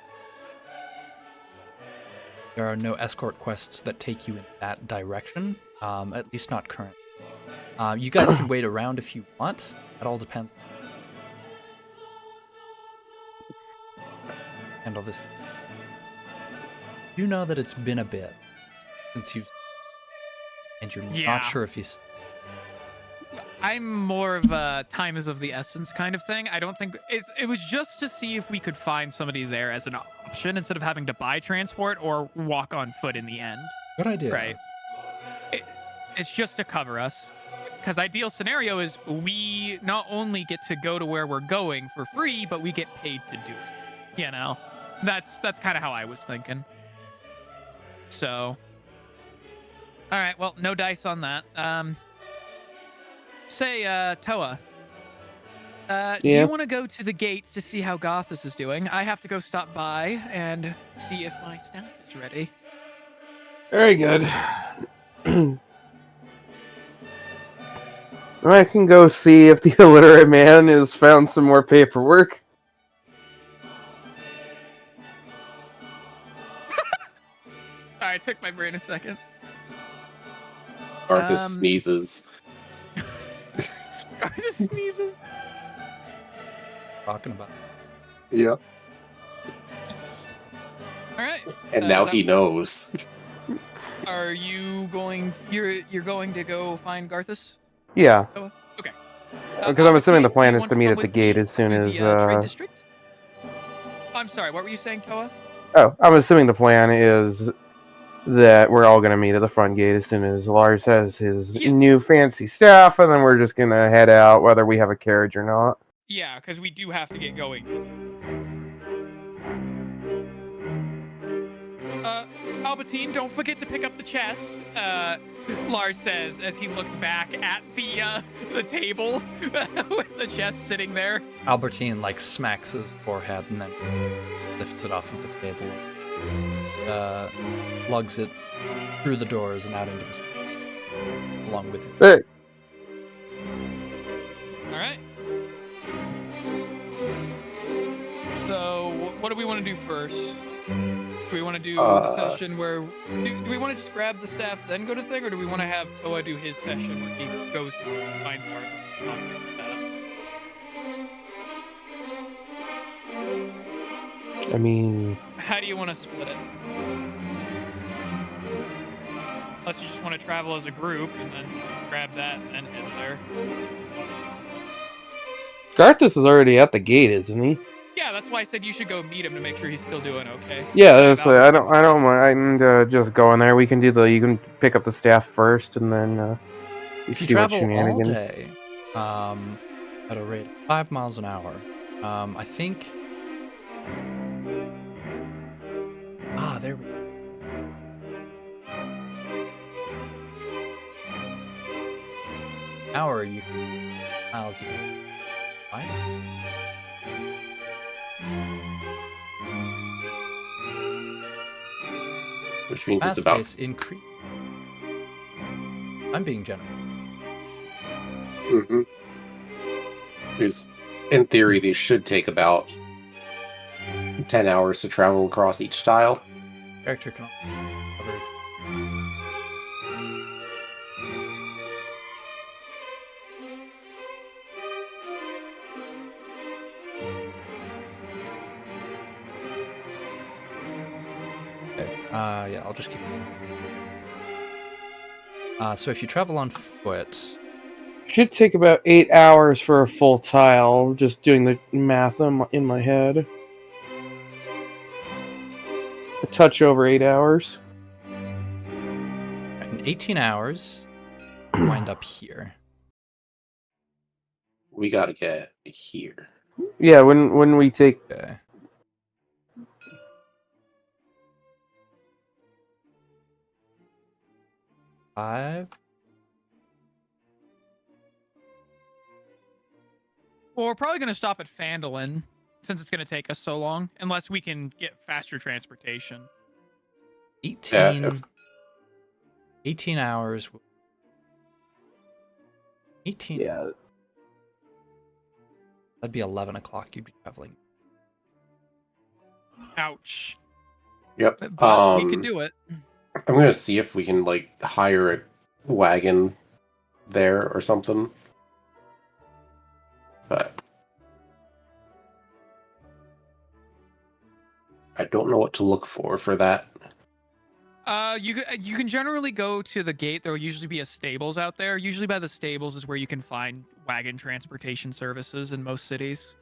There are no escort quests that take you in that direction. At least not current. You guys can wait around if you want. It all depends. Handle this. You know that it's been a bit since you've, and you're Yeah. not sure if he's. I'm more of a time is of the essence kind of thing. I don't think it was just to see if we could find somebody there as an option instead of having to buy transport or walk on foot in the end. Good idea. Right. It's just to cover us. Because ideal scenario is we not only get to go to where we're going for free, but we get paid to do it. That's kind of how I was thinking. So, all right. Well, no dice on that. Toa. Do Yeah. you want to go to the gates to see how Gothis is doing? I have to go stop by and see if my staff is ready. Very good. I can go see if the illiterate man has found some more paperwork. All right, took my brain a second. Arthas sneezes. Gothis sneezes. Talking about. Yeah. All right. And now is he that- knows. Are you going? You're going to go find Garthus? Yeah, Okay. because I'm assuming the Albertine, do plan you is want to meet come at the with gate me as soon to as. the trade district? I'm sorry. What were you saying, Toa? Oh, I'm assuming the plan is that we're all going to meet at the front gate as soon as Lars has his Yes. new fancy staff, and then we're just going to head out whether we have a carriage or not. Yeah, because we do have to get going. Albertine, don't forget to pick up the chest. Lars says as he looks back at the table with the chest sitting there. Albertine like smacks his forehead and then lifts it off of the table, lugs it through the doors and out into the street, along with him. Hey, All right. So, what do we want to do first? Do we want to do the session where do we want to just grab the staff then go to thing, or do we want to have Toa do his session where he goes and finds Garth and talks about that? I mean, How do you want to split it? Unless you just want to travel as a group and then grab that and then head there. Garthus is already at the gate, isn't he? Yeah, that's why I said you should go meet him to make sure he's still doing okay. Yeah, that's, I don't mind just going there. We can do you can pick up the staff first, and then If you see what travel all shenanigans. day, at a rate of 5 miles an hour, I think. There we go. Hour you miles a day. Right? Which means it's Fast about pace increase. I'm being generous. Mm-hmm. Because in theory, these should take about 10 hours to travel across each tile. Character can cover. Okay. Yeah, I'll just keep it. So if you travel on foot, Should take about 8 hours for a full tile. Just doing the math in my head. A touch over 8 hours. in 18 hours, you wind up here. We gotta get here. Yeah, when we take Okay. Five. Well, we're probably going to stop at Phandelver since it's going to take us so long, unless we can get faster transportation. 18. Yeah. 18 hours. 18. yeah. That'd be 11 o'clock. You'd be traveling. Ouch. Yep. But we can do it. I'm gonna see if we can like hire a wagon there or something. But I don't know what to look for that. You can generally go to the gate. There will usually be a stables out there. Usually by the stables is where you can find wagon transportation services in most cities.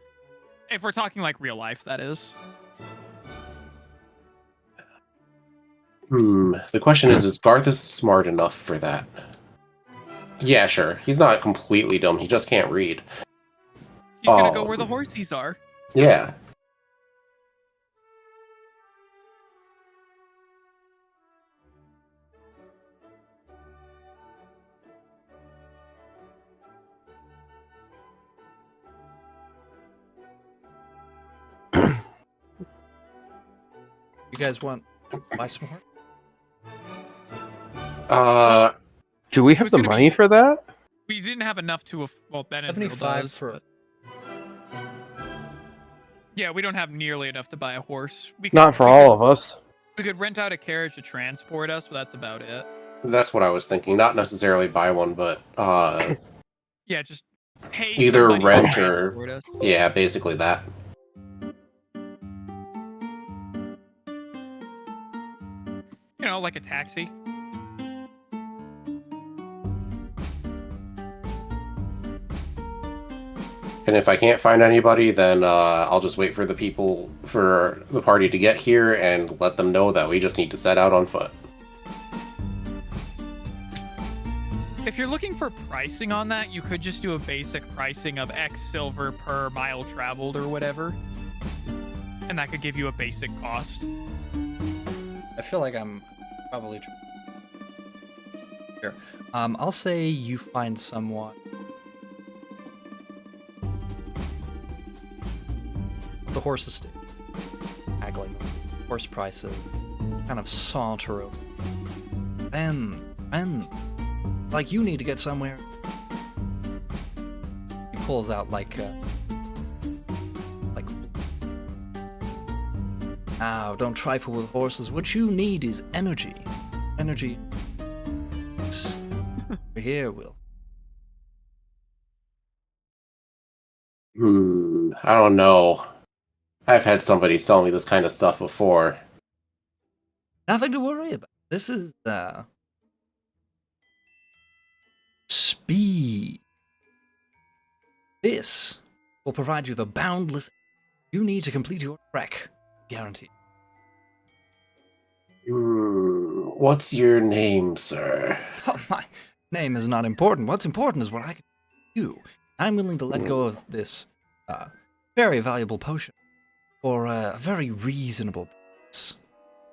If we're talking like real life, that is. The question is Garth smart enough for that? Yeah, sure. He's not completely dumb. He just can't read. He's gonna go where the horsies are. Yeah. You guys want to buy some horse? Do we It have was the gonna money be- for that? We didn't have enough to. Well, Benadryl 75 does. for. but- Yeah, we don't have nearly enough to buy a horse. Not for all of us. We could rent out a carriage to transport us, but that's about it. That's what I was thinking. Not necessarily buy one, but Yeah, just pay either somebody to rent or transport us. yeah, basically that. You know, like a taxi. And if I can't find anybody, then I'll just wait for the party to get here and let them know that we just need to set out on foot. If you're looking for pricing on that, you could just do a basic pricing of X silver per mile traveled or whatever. And that could give you a basic cost. I feel like I'm probably here. I'll say you find someone. The horses stick. Haggling horse prices. Kind of saunter over. Then, like you need to get somewhere. He pulls out like now, don't trifle with horses. What you need is energy. Energy. Here, Will. I don't know. I've had somebody tell me this kind of stuff before. Nothing to worry about. This is, speed. This will provide you the boundless you need to complete your trek. Guaranteed. What's your name, sir? Oh, my name is not important. What's important is what I can do. I'm willing to let go of this, very valuable potion for a very reasonable price.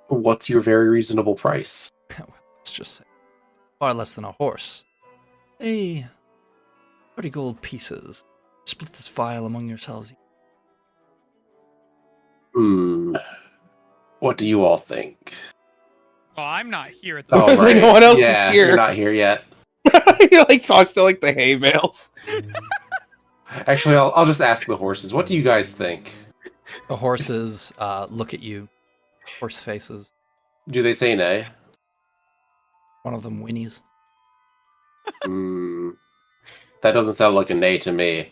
What's your very reasonable price? Let's just say far less than a horse. 30 gold pieces. Split this vial among yourselves. What do you all think? Well, I'm not here at the Oh, Because right. no one else is Yeah, here. you're not here yet. He like talks to like the hay bales. Actually, I'll just ask the horses. What do you guys think? The horses look at you. Horse faces. Do they say nay? One of them whinnies. That doesn't sound like a nay to me.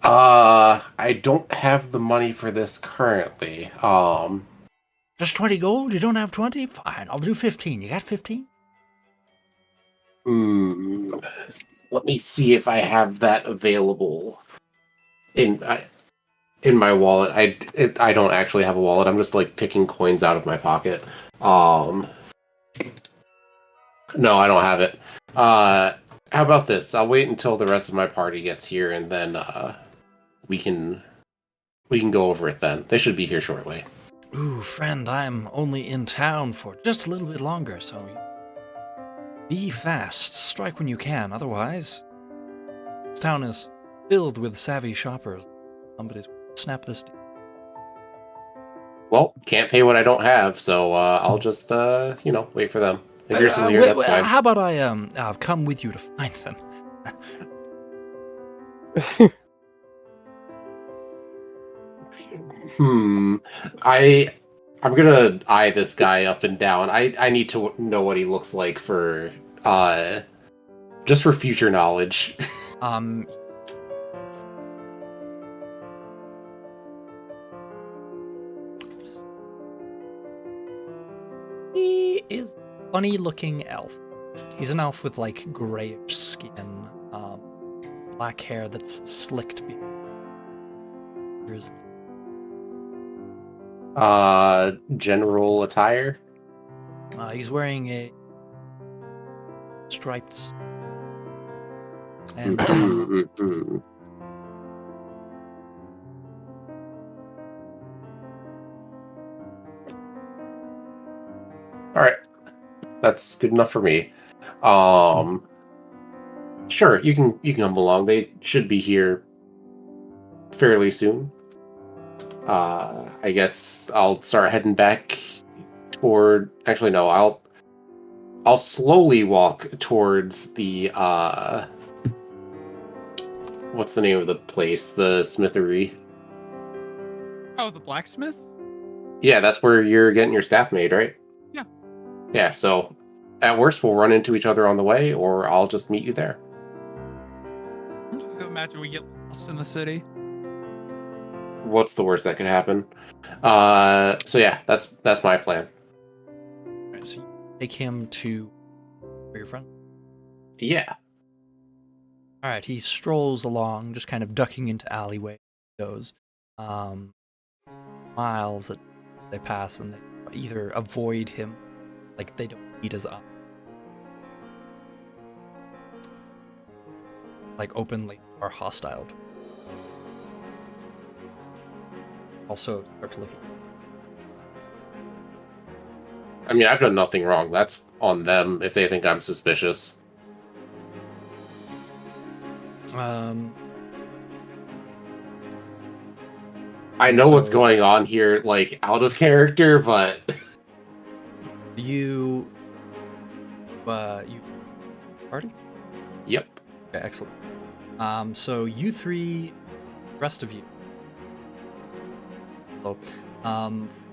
I don't have the money for this currently. Just 20 gold? You don't have 20? Fine, I'll do 15. You got 15? Let me see if I have that available in my wallet. I don't actually have a wallet. I'm just like picking coins out of my pocket. No, I don't have it. How about this? I'll wait until the rest of my party gets here, and then we can go over it then. They should be here shortly. Ooh, friend, I'm only in town for just a little bit longer, so be fast. Strike when you can, otherwise this town is filled with savvy shoppers. Somebody's snap this deal. Well, can't pay what I don't have, so I'll just wait for them. If you're still here, Wait, that's fine. how about I come with you to find them? I'm gonna eye this guy up and down. I need to know what he looks like for just for future knowledge. He is a funny-looking elf. He's an elf with like grayish skin, black hair that's slicked. Here's General attire. he's wearing a striped and All right, that's good enough for me. Sure, you can come along. They should be here fairly soon. I guess I'll start heading back toward. Actually, no. I'll slowly walk towards the what's the name of the place? The smithery. Oh, the blacksmith? Yeah, that's where you're getting your staff made, right? Yeah. Yeah, so at worst we'll run into each other on the way, or I'll just meet you there. Imagine we get lost in the city. What's the worst that could happen? So yeah, that's my plan. Alright, so you take him to where you're from. Yeah. Alright, he strolls along, just kind of ducking into alleyways. Miles that they pass, and they either avoid him, like they don't need his eye, like openly are hostile. Also start to look at you. I mean, I've done nothing wrong. That's on them if they think I'm suspicious. I know what's So- going on here, like, out of character, but... You party? Yep. Okay, excellent. So you three, rest of you,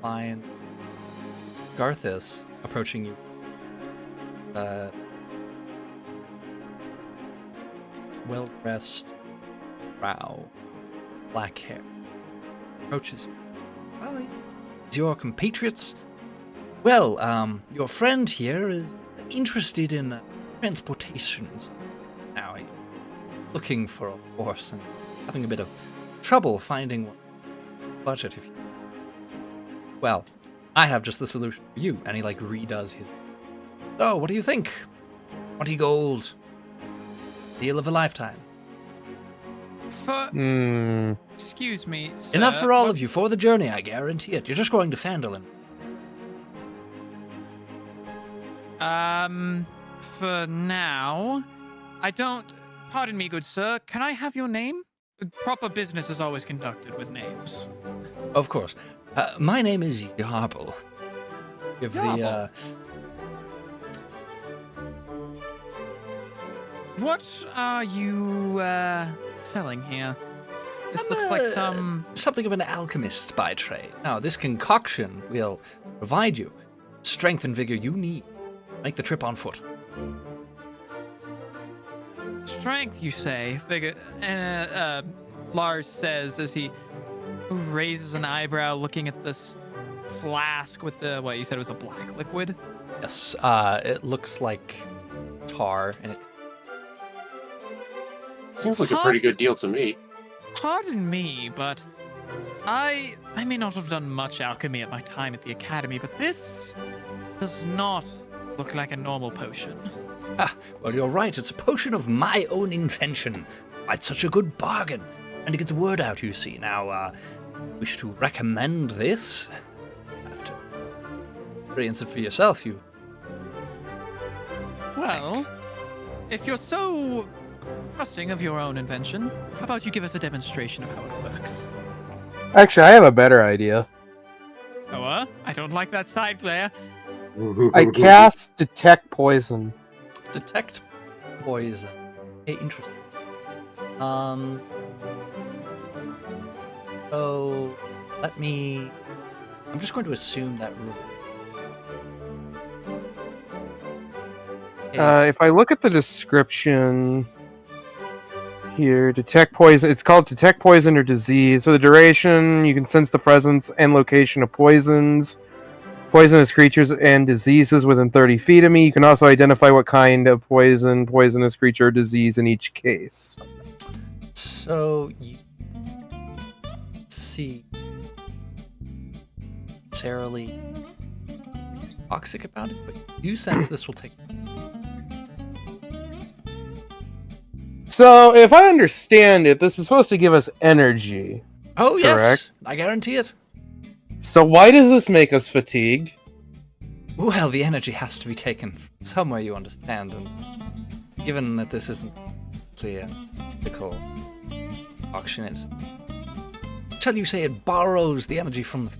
find Garthus approaching you. Well-dressed, brow, black hair, approaches you. Well, your compatriots. Well, your friend here is interested in transportations. Now, he's looking for a horse and having a bit of trouble finding one budget. If you... Well, I have just the solution for you. And he redoes his. So, what do you think? 20 gold. Deal of a lifetime. Excuse me, sir, Enough for all of you for the journey, I guarantee it. You're just going to Phandelver. For now, I don't... Pardon me, good sir. Can I have your name? Proper business is always conducted with names. Of course. My name is Yarble. Give the, What are you, selling here? This looks like something of an alchemist by trade. Now, this concoction will provide you strength and vigor you need. Make the trip on foot. Strength, you say? Figure. Lars says as he raises an eyebrow, looking at this flask with the what you said was a black liquid. Yes. It looks like tar, and it. Seems like a pretty good deal to me. Pardon me, but I may not have done much alchemy at my time at the academy, but this does not look like a normal potion. Ah, well, you're right. It's a potion of my own invention. Quite such a good bargain. And to get the word out, you see. Now, wish to recommend this? Have to experience it for yourself, you. Well, if you're so trusting of your own invention, how about you give us a demonstration of how it works? Actually, I have a better idea. Oh, I don't like that side glare. I cast Detect Poison. Detect poison. Hey, interesting. So let me. I'm just going to assume that rule. If I look at the description here, detect poison. It's called detect poison or disease. For the duration, you can sense the presence and location of poisons, poisonous creatures, and diseases within 30 feet of me. You can also identify what kind of poison, poisonous creature, or disease in each case. So you see necessarily toxic about it, but you sense this will take. So, if I understand it, this is supposed to give us energy. Oh yes, Correct. I guarantee it. So why does this make us fatigued? Well, the energy has to be taken from somewhere, you understand, and given that this isn't clear, typical auction, it shall you say, it borrows the energy from the...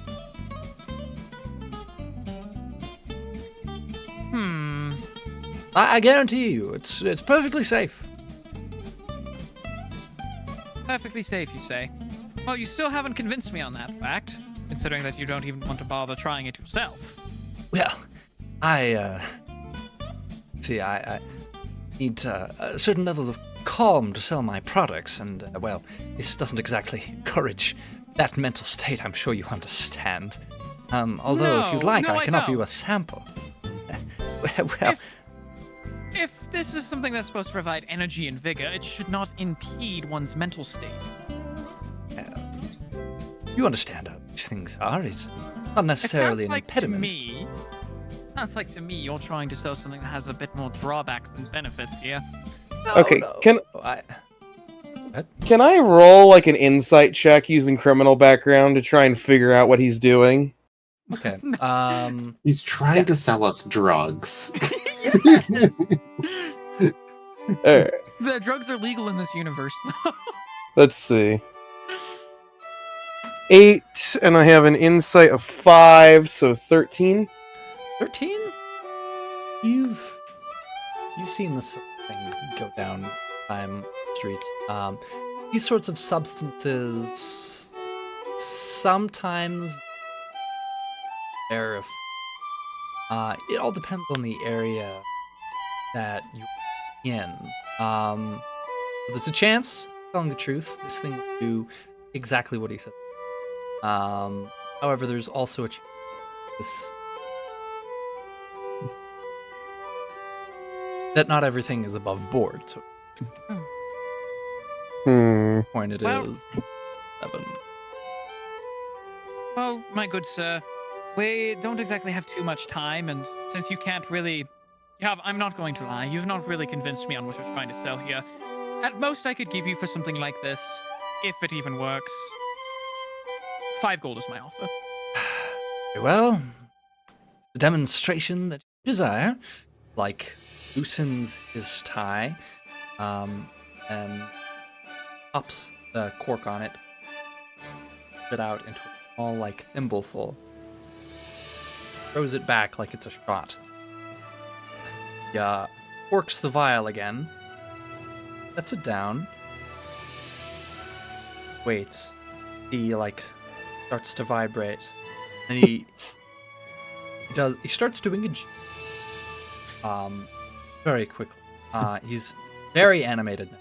I guarantee you, it's perfectly safe. Perfectly safe, you say? Well, you still haven't convinced me on that fact, considering that you don't even want to bother trying it yourself. Well, I need a certain level of calm to sell my products, and, well, this doesn't exactly encourage that mental state, I'm sure you understand. Although, if you'd like, I can offer you a sample. Well... If this is something that's supposed to provide energy and vigor, it should not impede one's mental state. You understand how these things are. It's not necessarily an impediment. Sounds like to me you're trying to sell something that has a bit more drawbacks than benefits here. Okay, no. Can I roll like an insight check using criminal background to try and figure out what he's doing? Okay. He's trying to sell us drugs. The drugs are legal in this universe, though. Let's see. 8, and I have an insight of 5, so 13. 13? You've seen this sort of thing go down time streets. These sorts of substances sometimes verify. It all depends on the area that you're in. There's a chance, telling the truth, this thing will do exactly what he said. However, there's also a chance that not everything is above board. So, point it is 7. Well, my good sir, we don't exactly have too much time, and since you can't really... I'm not going to lie, you've not really convinced me on what you're trying to sell here. At most, I could give you for something like this, if it even works. 5 gold is my offer. Very well. The demonstration that you desire, like, loosens his tie, and pops the cork on it, it out into a small, like, thimbleful. Throws it back like it's a shot. He corks the vial again, sets it down, waits. He, like, starts to vibrate, and he starts doing a G. Very quickly. He's very animated now.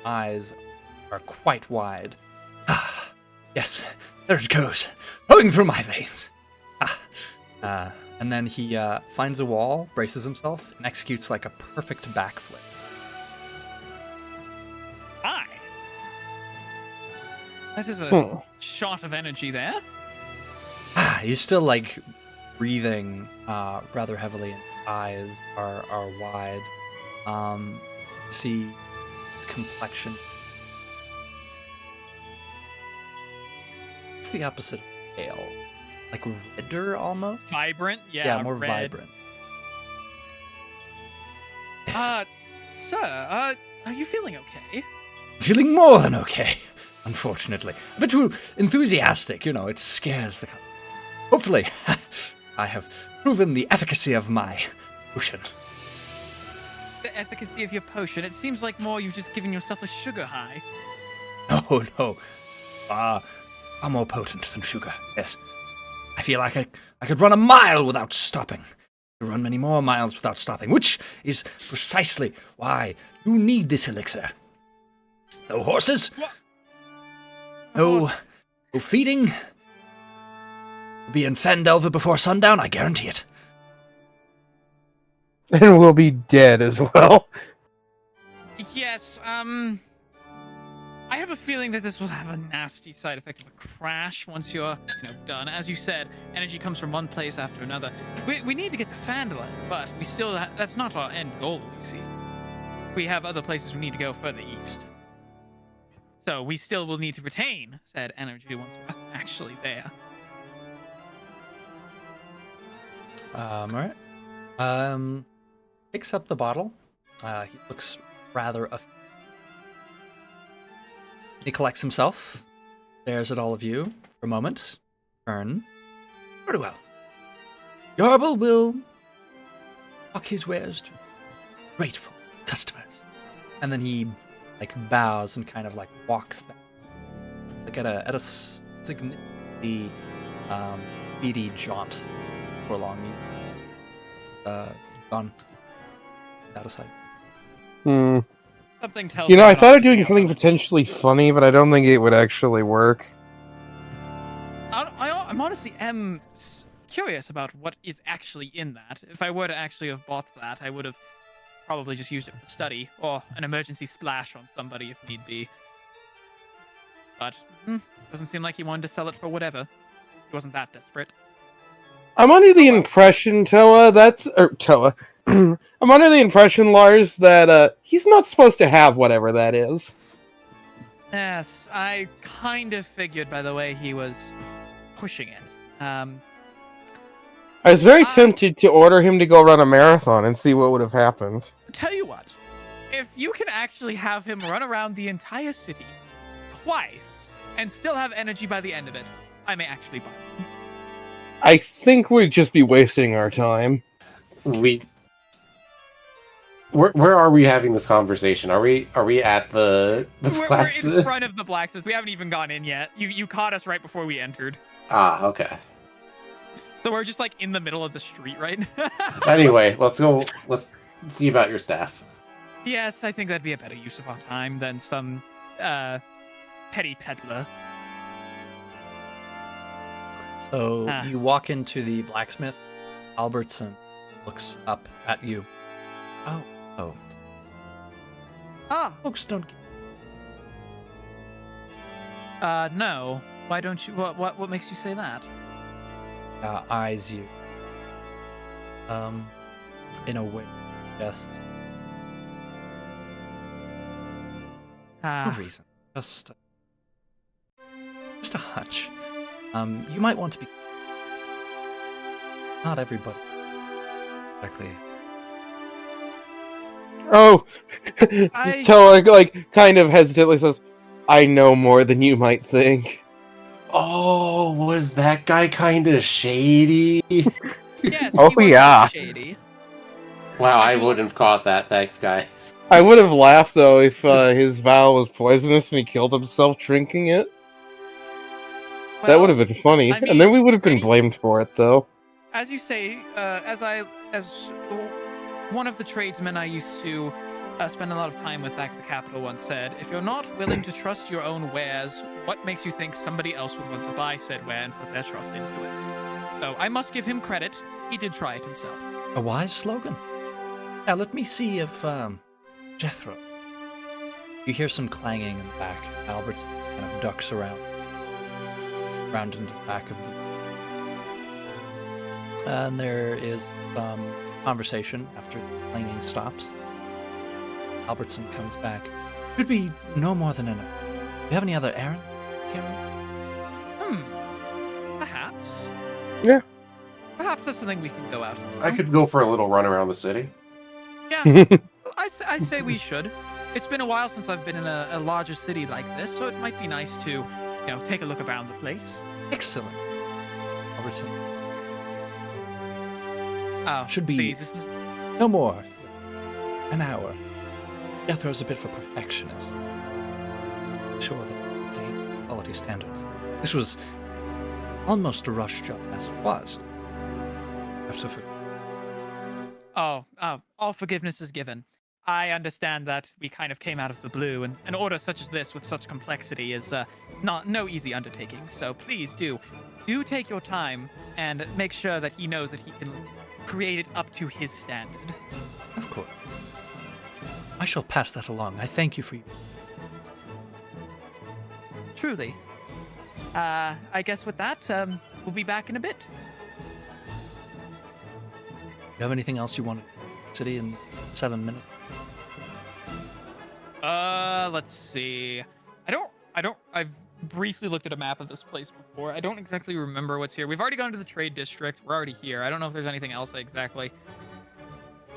Eyes are quite wide. Ah, yes, there it goes, flowing through my veins. And then he finds a wall, braces himself, and executes like a perfect backflip. Aye. That is a shot of energy there. He's still like breathing rather heavily, and his eyes are wide. See his complexion. It's the opposite of pale. Like redder almost? Vibrant? Yeah, more red. vibrant. Sir, are you feeling okay? Feeling more than okay, unfortunately. A bit too enthusiastic, it scares the company. Hopefully, I have proven the efficacy of my potion. The efficacy of your potion? It seems like more you've just given yourself a sugar high. No. Far more potent than sugar, yes. I feel like I could run a mile without stopping. I could run many more miles without stopping, which is precisely why you need this elixir. No horses. What? No feeding. We'll be in Phandelver before sundown, I guarantee it. And we'll be dead as well. Yes, I have a feeling that this will have a nasty side effect of a crash once you're, done. As you said, energy comes from one place after another. We need to get to Phandelver, but we still that's not our end goal, you see. We have other places we need to go further east. So we still will need to retain said energy once we're actually there. Alright. Picks up the bottle. He looks rather... He collects himself, stares at all of you for a moment. Turn. Very well. Yarble will walk his wares to grateful customers. And then he bows and kind of walks back. At a significantly speedy jaunt for long. Gone. Out of sight. Something tells You know, me I not thought of to doing do something that. potentially funny, but I don't think it would actually work. I'm honestly curious about what is actually in that. If I were to actually have bought that, I would have probably just used it for study or an emergency splash on somebody if need be. But doesn't seem like he wanted to sell it for whatever. He wasn't that desperate. I'm under the impression, Toa. I'm under the impression, Lars, that he's not supposed to have whatever that is. Yes, I kind of figured by the way he was pushing it. I was very I- tempted to order him to go run a marathon and see what would have happened. Tell you what, if you can actually have him run around the entire city twice and still have energy by the end of it, I may actually buy it. I think we'd just be wasting our time. Where are we having this conversation? Are we at the We're in blacksmith? front of the blacksmith. We haven't even gone in yet. You caught us right before we entered. Ah, okay. So we're just in the middle of the street right now. Anyway, let's go. Let's see about your staff. Yes, I think that'd be a better use of our time than some petty peddler. So you walk into the blacksmith. Albertson looks up at you. Oh. Folks don't. No. Why don't you? What makes you say that? Eyes you. In a way, just no reason. Just a hunch. You might want to be. Not everybody. Exactly. Oh, Toa kind of hesitantly says, "I know more than you might think." Oh, was that guy kind of shady? Yes. Oh, he was yeah. Shady. Wow, I wouldn't have caught that. Thanks, guys. I would have laughed though if his vow was poisonous and he killed himself drinking it. That Well, would have been funny, I mean, and then we would have been pretty- blamed for it though. As you say, as one of the tradesmen I used to spend a lot of time with back at the capital once said, if you're not willing to trust your own wares, what makes you think somebody else would want to buy said ware and put their trust into it? So I must give him credit. He did try it himself. A wise slogan. Now let me see if Jethro. You hear some clanging in the back. Albert kind of ducks around into the back of the. And there is some conversation after the clanging stops. Albertson comes back. Should be no more than an hour. Do you have any other errands, Karen? Perhaps. Yeah. Perhaps that's something we can go out and do. I could go for a little run around the city. Yeah, I say we should. It's been a while since I've been in a larger city like this, so it might be nice to, take a look around the place. Excellent. Albertson. Oh, Should be please, this is... no more. An hour. Jethro's a bit of a perfectionist. Sure of his quality standards. This was almost a rush job as it was. All forgiveness is given. I understand that we kind of came out of the blue, and an order such as this with such complexity is no easy undertaking. So please do take your time and make sure that he knows that he can create it up to his standard. Of course. I shall pass that along. I thank you for you. Truly. I guess with that, we'll be back in a bit. You have anything else you want to city in 7 minutes? Let's see. I've briefly looked at a map of this place before. I don't exactly remember what's here. We've already gone to the trade district. We're already here. I don't know if there's anything else exactly.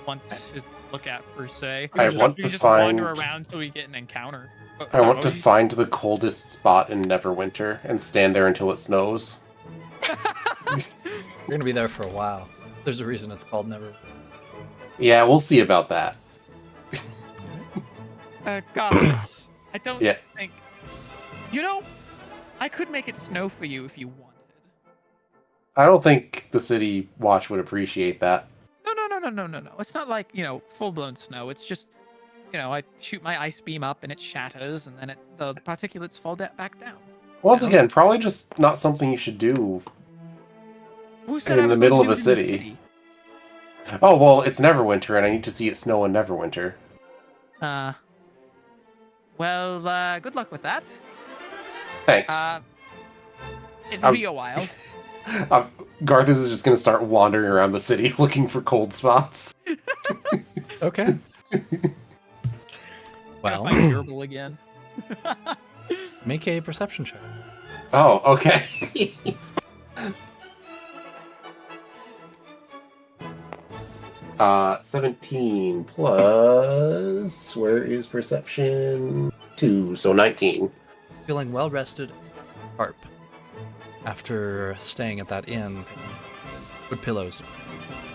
want to look at per se. I want We to just find. wander around till we get an encounter. Oh, I sorry, want what to were you- find the coldest spot in Neverwinter and stand there until it snows. You're gonna be there for a while. There's a reason it's called Never. Yeah, we'll see about that. Gothis, I don't Yeah. think. I could make it snow for you if you wanted. I don't think the city watch would appreciate that. No. It's not like, full blown snow. It's just, I shoot my ice beam up and it shatters, and then the particulates fall back down. Once Yeah. again, probably just not something you should do. Who said In I was the middle going to of do a it in the city. Oh, well, it's Neverwinter, and I need to see it snow in Neverwinter. Well, good luck with that. Thanks. It'll be a while. Garthus is just going to start wandering around the city looking for cold spots. Okay. Gotta Well, find Yerbil again. make a perception check. Oh, okay. Uh, 17 plus... Where is perception? 2, so 19. Feeling well rested, sharp. After staying at that inn, with pillows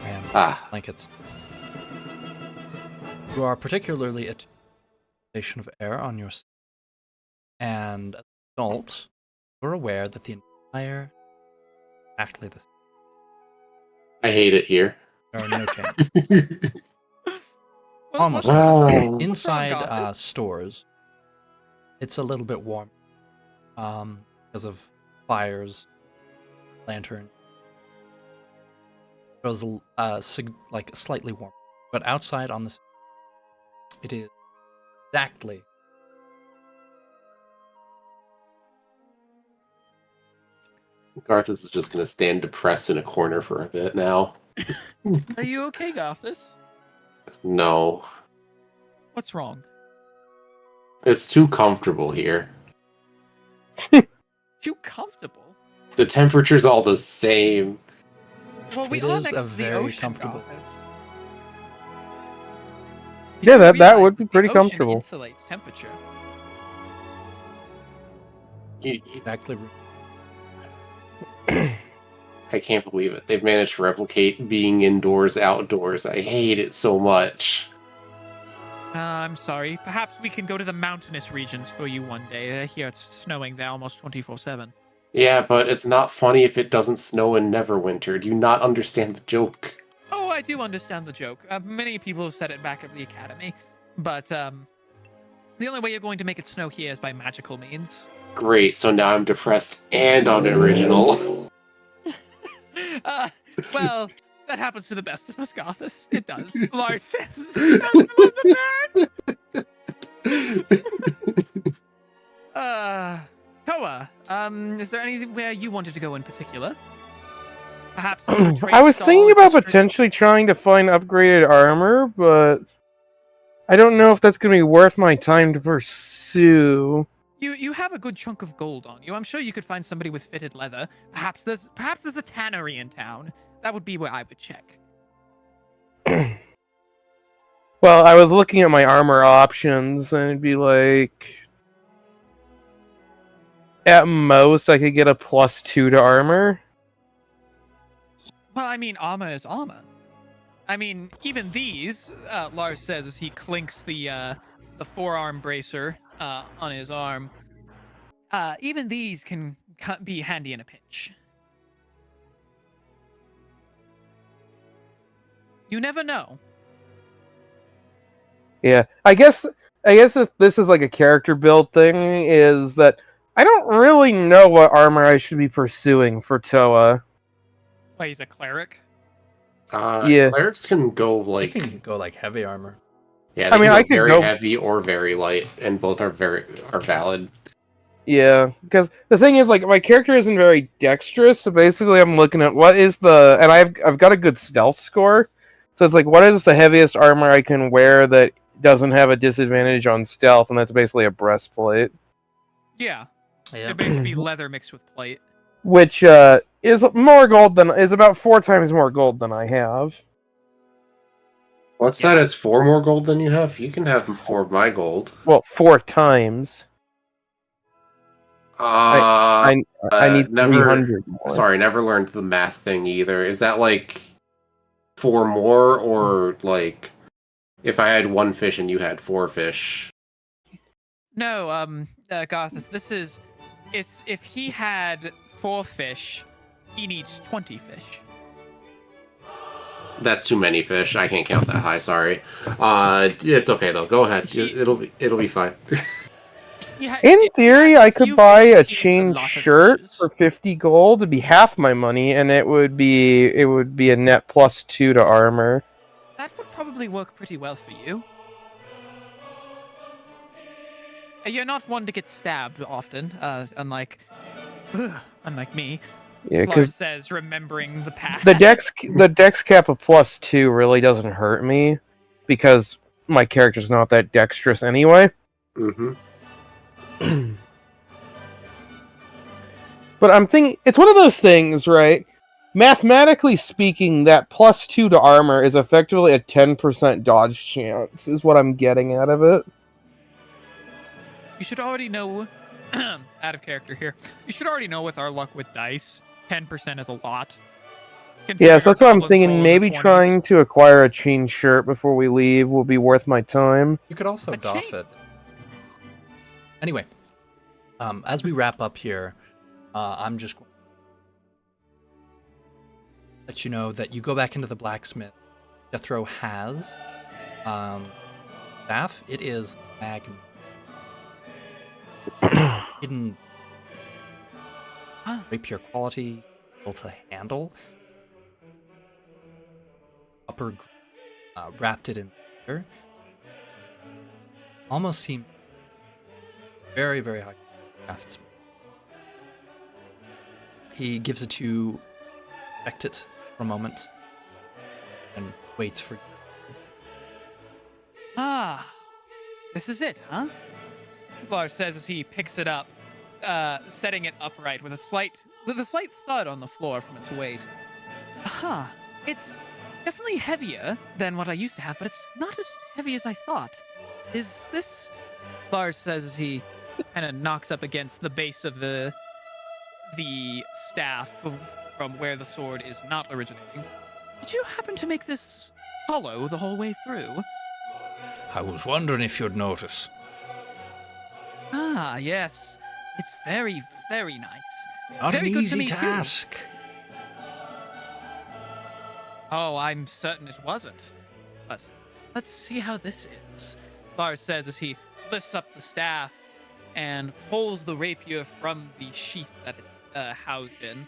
and Ah, blankets. You are particularly at station of air on your side, and as a result, you're aware that the entire exactly the same. I hate it here. There are no changes. Almost. Wow. Inside Gothis? stores, it's a little bit warm because of fires, lantern. It was like slightly warm, but outside on the it is exactly. Garthus is just going to stand depressed in a corner for a bit now. Are you okay, Gothis? No. What's wrong? It's too comfortable here. Too comfortable? The temperature's all the same. Well, we It are is next a to the very ocean, comfortable- Gothis. Yeah, You that realize would be the pretty ocean comfortable. Insulates temperature. Exactly. I can't believe it. They've managed to replicate being indoors, outdoors. I hate it so much. I'm sorry. Perhaps we can go to the mountainous regions for you one day. I hear it's snowing there almost 24/7. Yeah, but it's not funny if it doesn't snow in Neverwinter. Do you not understand the joke? Oh, I do understand the joke. Many people have said it back at the academy, but the only way you're going to make it snow here is by magical means. Great, so now I'm depressed and unoriginal. Well, that happens to the best of us, Gothis. It does. Lars says. "That's Toa, is there anywhere you wanted to go in particular? Perhaps I was thinking about potentially trying to find upgraded armor, but I don't know if that's going to be worth my time to pursue. You have a good chunk of gold on you. I'm sure you could find somebody with fitted leather. Perhaps there's a tannery in town. That would be where I would check. Well, I was looking at my armor options, and it'd be like... At most, I could get a +2 to armor. Well, I mean, armor is armor. I mean, even these, Lars says as he clinks the forearm bracer on his arm. Even these can be handy in a pinch. You never know. Yeah, I guess this is like a character build thing, is that I don't really know what armor I should be pursuing for Toa. Wait, he's a cleric? Yeah. Clerics can go You like... can go like heavy armor. Yeah, I mean, I could very go- heavy or very light, and both are valid. Yeah, because the thing is, like, my character isn't very dexterous, so basically I'm looking at what is the... And I've got a good stealth score, so it's like, what is the heaviest armor I can wear that doesn't have a disadvantage on stealth, and that's basically a breastplate. Yeah. Yeah. It'd basically be leather mixed with plate. Which is more gold than... is about 4 times more gold than I have. What's Yeah. that? It's 4 more gold than you have? You can have 4 of my gold. Well, 4 times. I need never. 300 more. Sorry, never learned the math thing either. Is that like 4 more, or like if I had 1 fish and you had 4 fish? No, Garthus, this is, it's if he had 4 fish, he needs 20 fish. That's too many fish. I can't count that high. Sorry. It's okay though. Go ahead. It'll be fine. In theory, I could few buy a fishes, he needs a chain lot of shirt fishes. for 50 gold. It'd be half my money, and it would be a net +2 to armor. That would probably work pretty well for you. You're not one to get stabbed often, unlike me. Yeah, Lars because says, remembering the past. the dex cap of +2 really doesn't hurt me because my character's not that dexterous anyway. Mm-hmm. But I'm thinking it's one of those things, right? Mathematically speaking, that +2 to armor is effectively a 10% dodge chance, is what I'm getting out of it. You should already know, out of character here, you should already know with our luck with dice, 10% is a lot. Yeah, so that's what I'm Considering our goblins roll thinking. in the Maybe 20s. trying to acquire a chain shirt before we leave will be worth my time. You could also A doff chain. it. Anyway, as we wrap up here, I'm just going to let you know that you go back into the blacksmith. Jethro has staff. It is magnificent. Hidden rapier quality, able to handle. Upper wrapped it in leather. Almost seemed very, very high craftsman. He gives it to you, checked it for a moment, and waits for you. Ah, this is it, huh? Lars says as he picks it up, setting it upright with a slight thud on the floor from its weight. Huh. It's definitely heavier than what I used to have, but it's not as heavy as I thought. Is this? Lars says as he kind of knocks up against the base of the staff from where the sword is not originating. Did you happen to make this hollow the whole way through? I was wondering if you'd notice. Ah, yes. It's very, very nice. Not Very an good to easy me, too. task. Oh, I'm certain it wasn't. But let's see how this is. Lars says as he lifts up the staff and pulls the rapier from the sheath that it's housed in,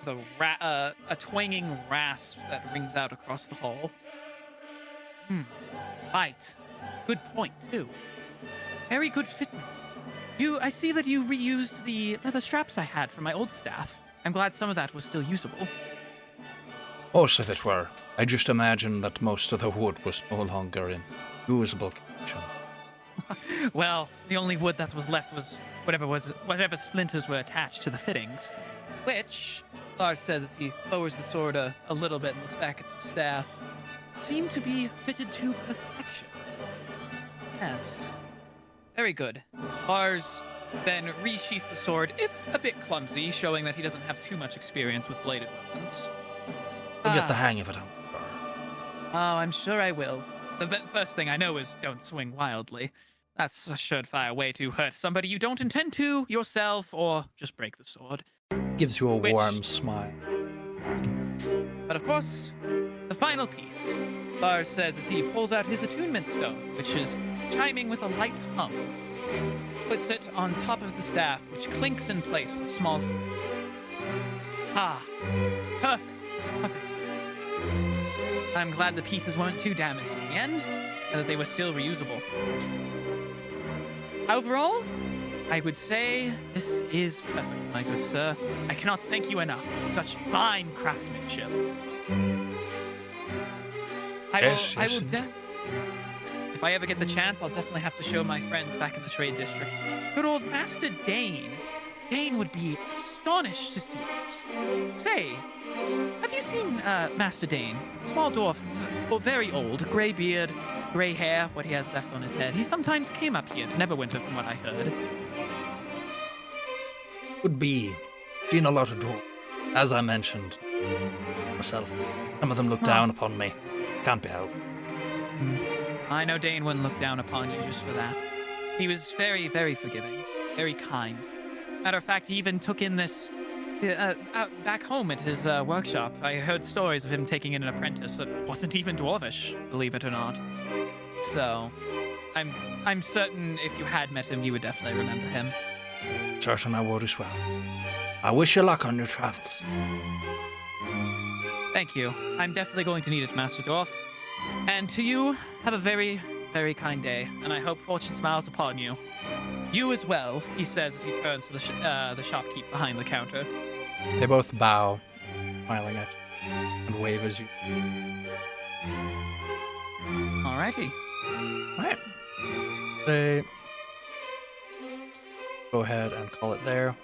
with a twanging rasp that rings out across the hall. Right. Good point, too. Very good fitment. I see that you reused the leather straps I had from my old staff. I'm glad some of that was still usable. Most of it were. I just imagined that most of the wood was no longer in usable condition. Well, the only wood that was left was whatever splinters were attached to the fittings, which, Lars says as he lowers the sword a little bit and looks back at the staff, seem to be fitted to perfection. Yes. Very good. Lars then resheaths the sword, if a bit clumsy, showing that he doesn't have too much experience with bladed weapons. We'll get the hang of it. Oh, I'm sure I will. The first thing I know is don't swing wildly. That's a surefire way to hurt somebody you don't intend to, yourself, or just break the sword. Gives you a Which- warm smile. But of course, the final piece. Lars says as he pulls out his attunement stone, which is chiming with a light hum. Puts it on top of the staff, which clinks in place with a small... Ah, perfect. Perfect. I'm glad the pieces weren't too damaged in the end, and that they were still reusable. Overall, I would say this is perfect, my good sir. I cannot thank you enough for such fine craftsmanship. Yes, If I ever get the chance, I'll definitely have to show my friends back in the trade district. Good old Master Dane Dane would be astonished to see it. Say, have you seen Master Dane? Small dwarf, very old, gray beard, gray hair, what he has left on his head. He sometimes came up here to Neverwinter, from what I heard. Would be. Seen a lot of dwarves. As I mentioned myself, some of them look down upon me. Can't be helped. I know Dane wouldn't look down upon you just for that. He was very, very forgiving, very kind. Matter of fact, he even took in this out back home at his workshop. I heard stories of him taking in an apprentice that wasn't even dwarvish, believe it or not. So, I'm certain if you had met him, you would definitely remember him. Certain I would as well. I wish you luck on your travels. Thank you. I'm definitely going to need it, Master Dwarf. And to you, have a very, very kind day, and I hope fortune smiles upon you. You as well, he says as he turns to the shopkeep behind the counter. They both bow, smiling at you, and wave as you. Alrighty. Alright. They go ahead and call it there.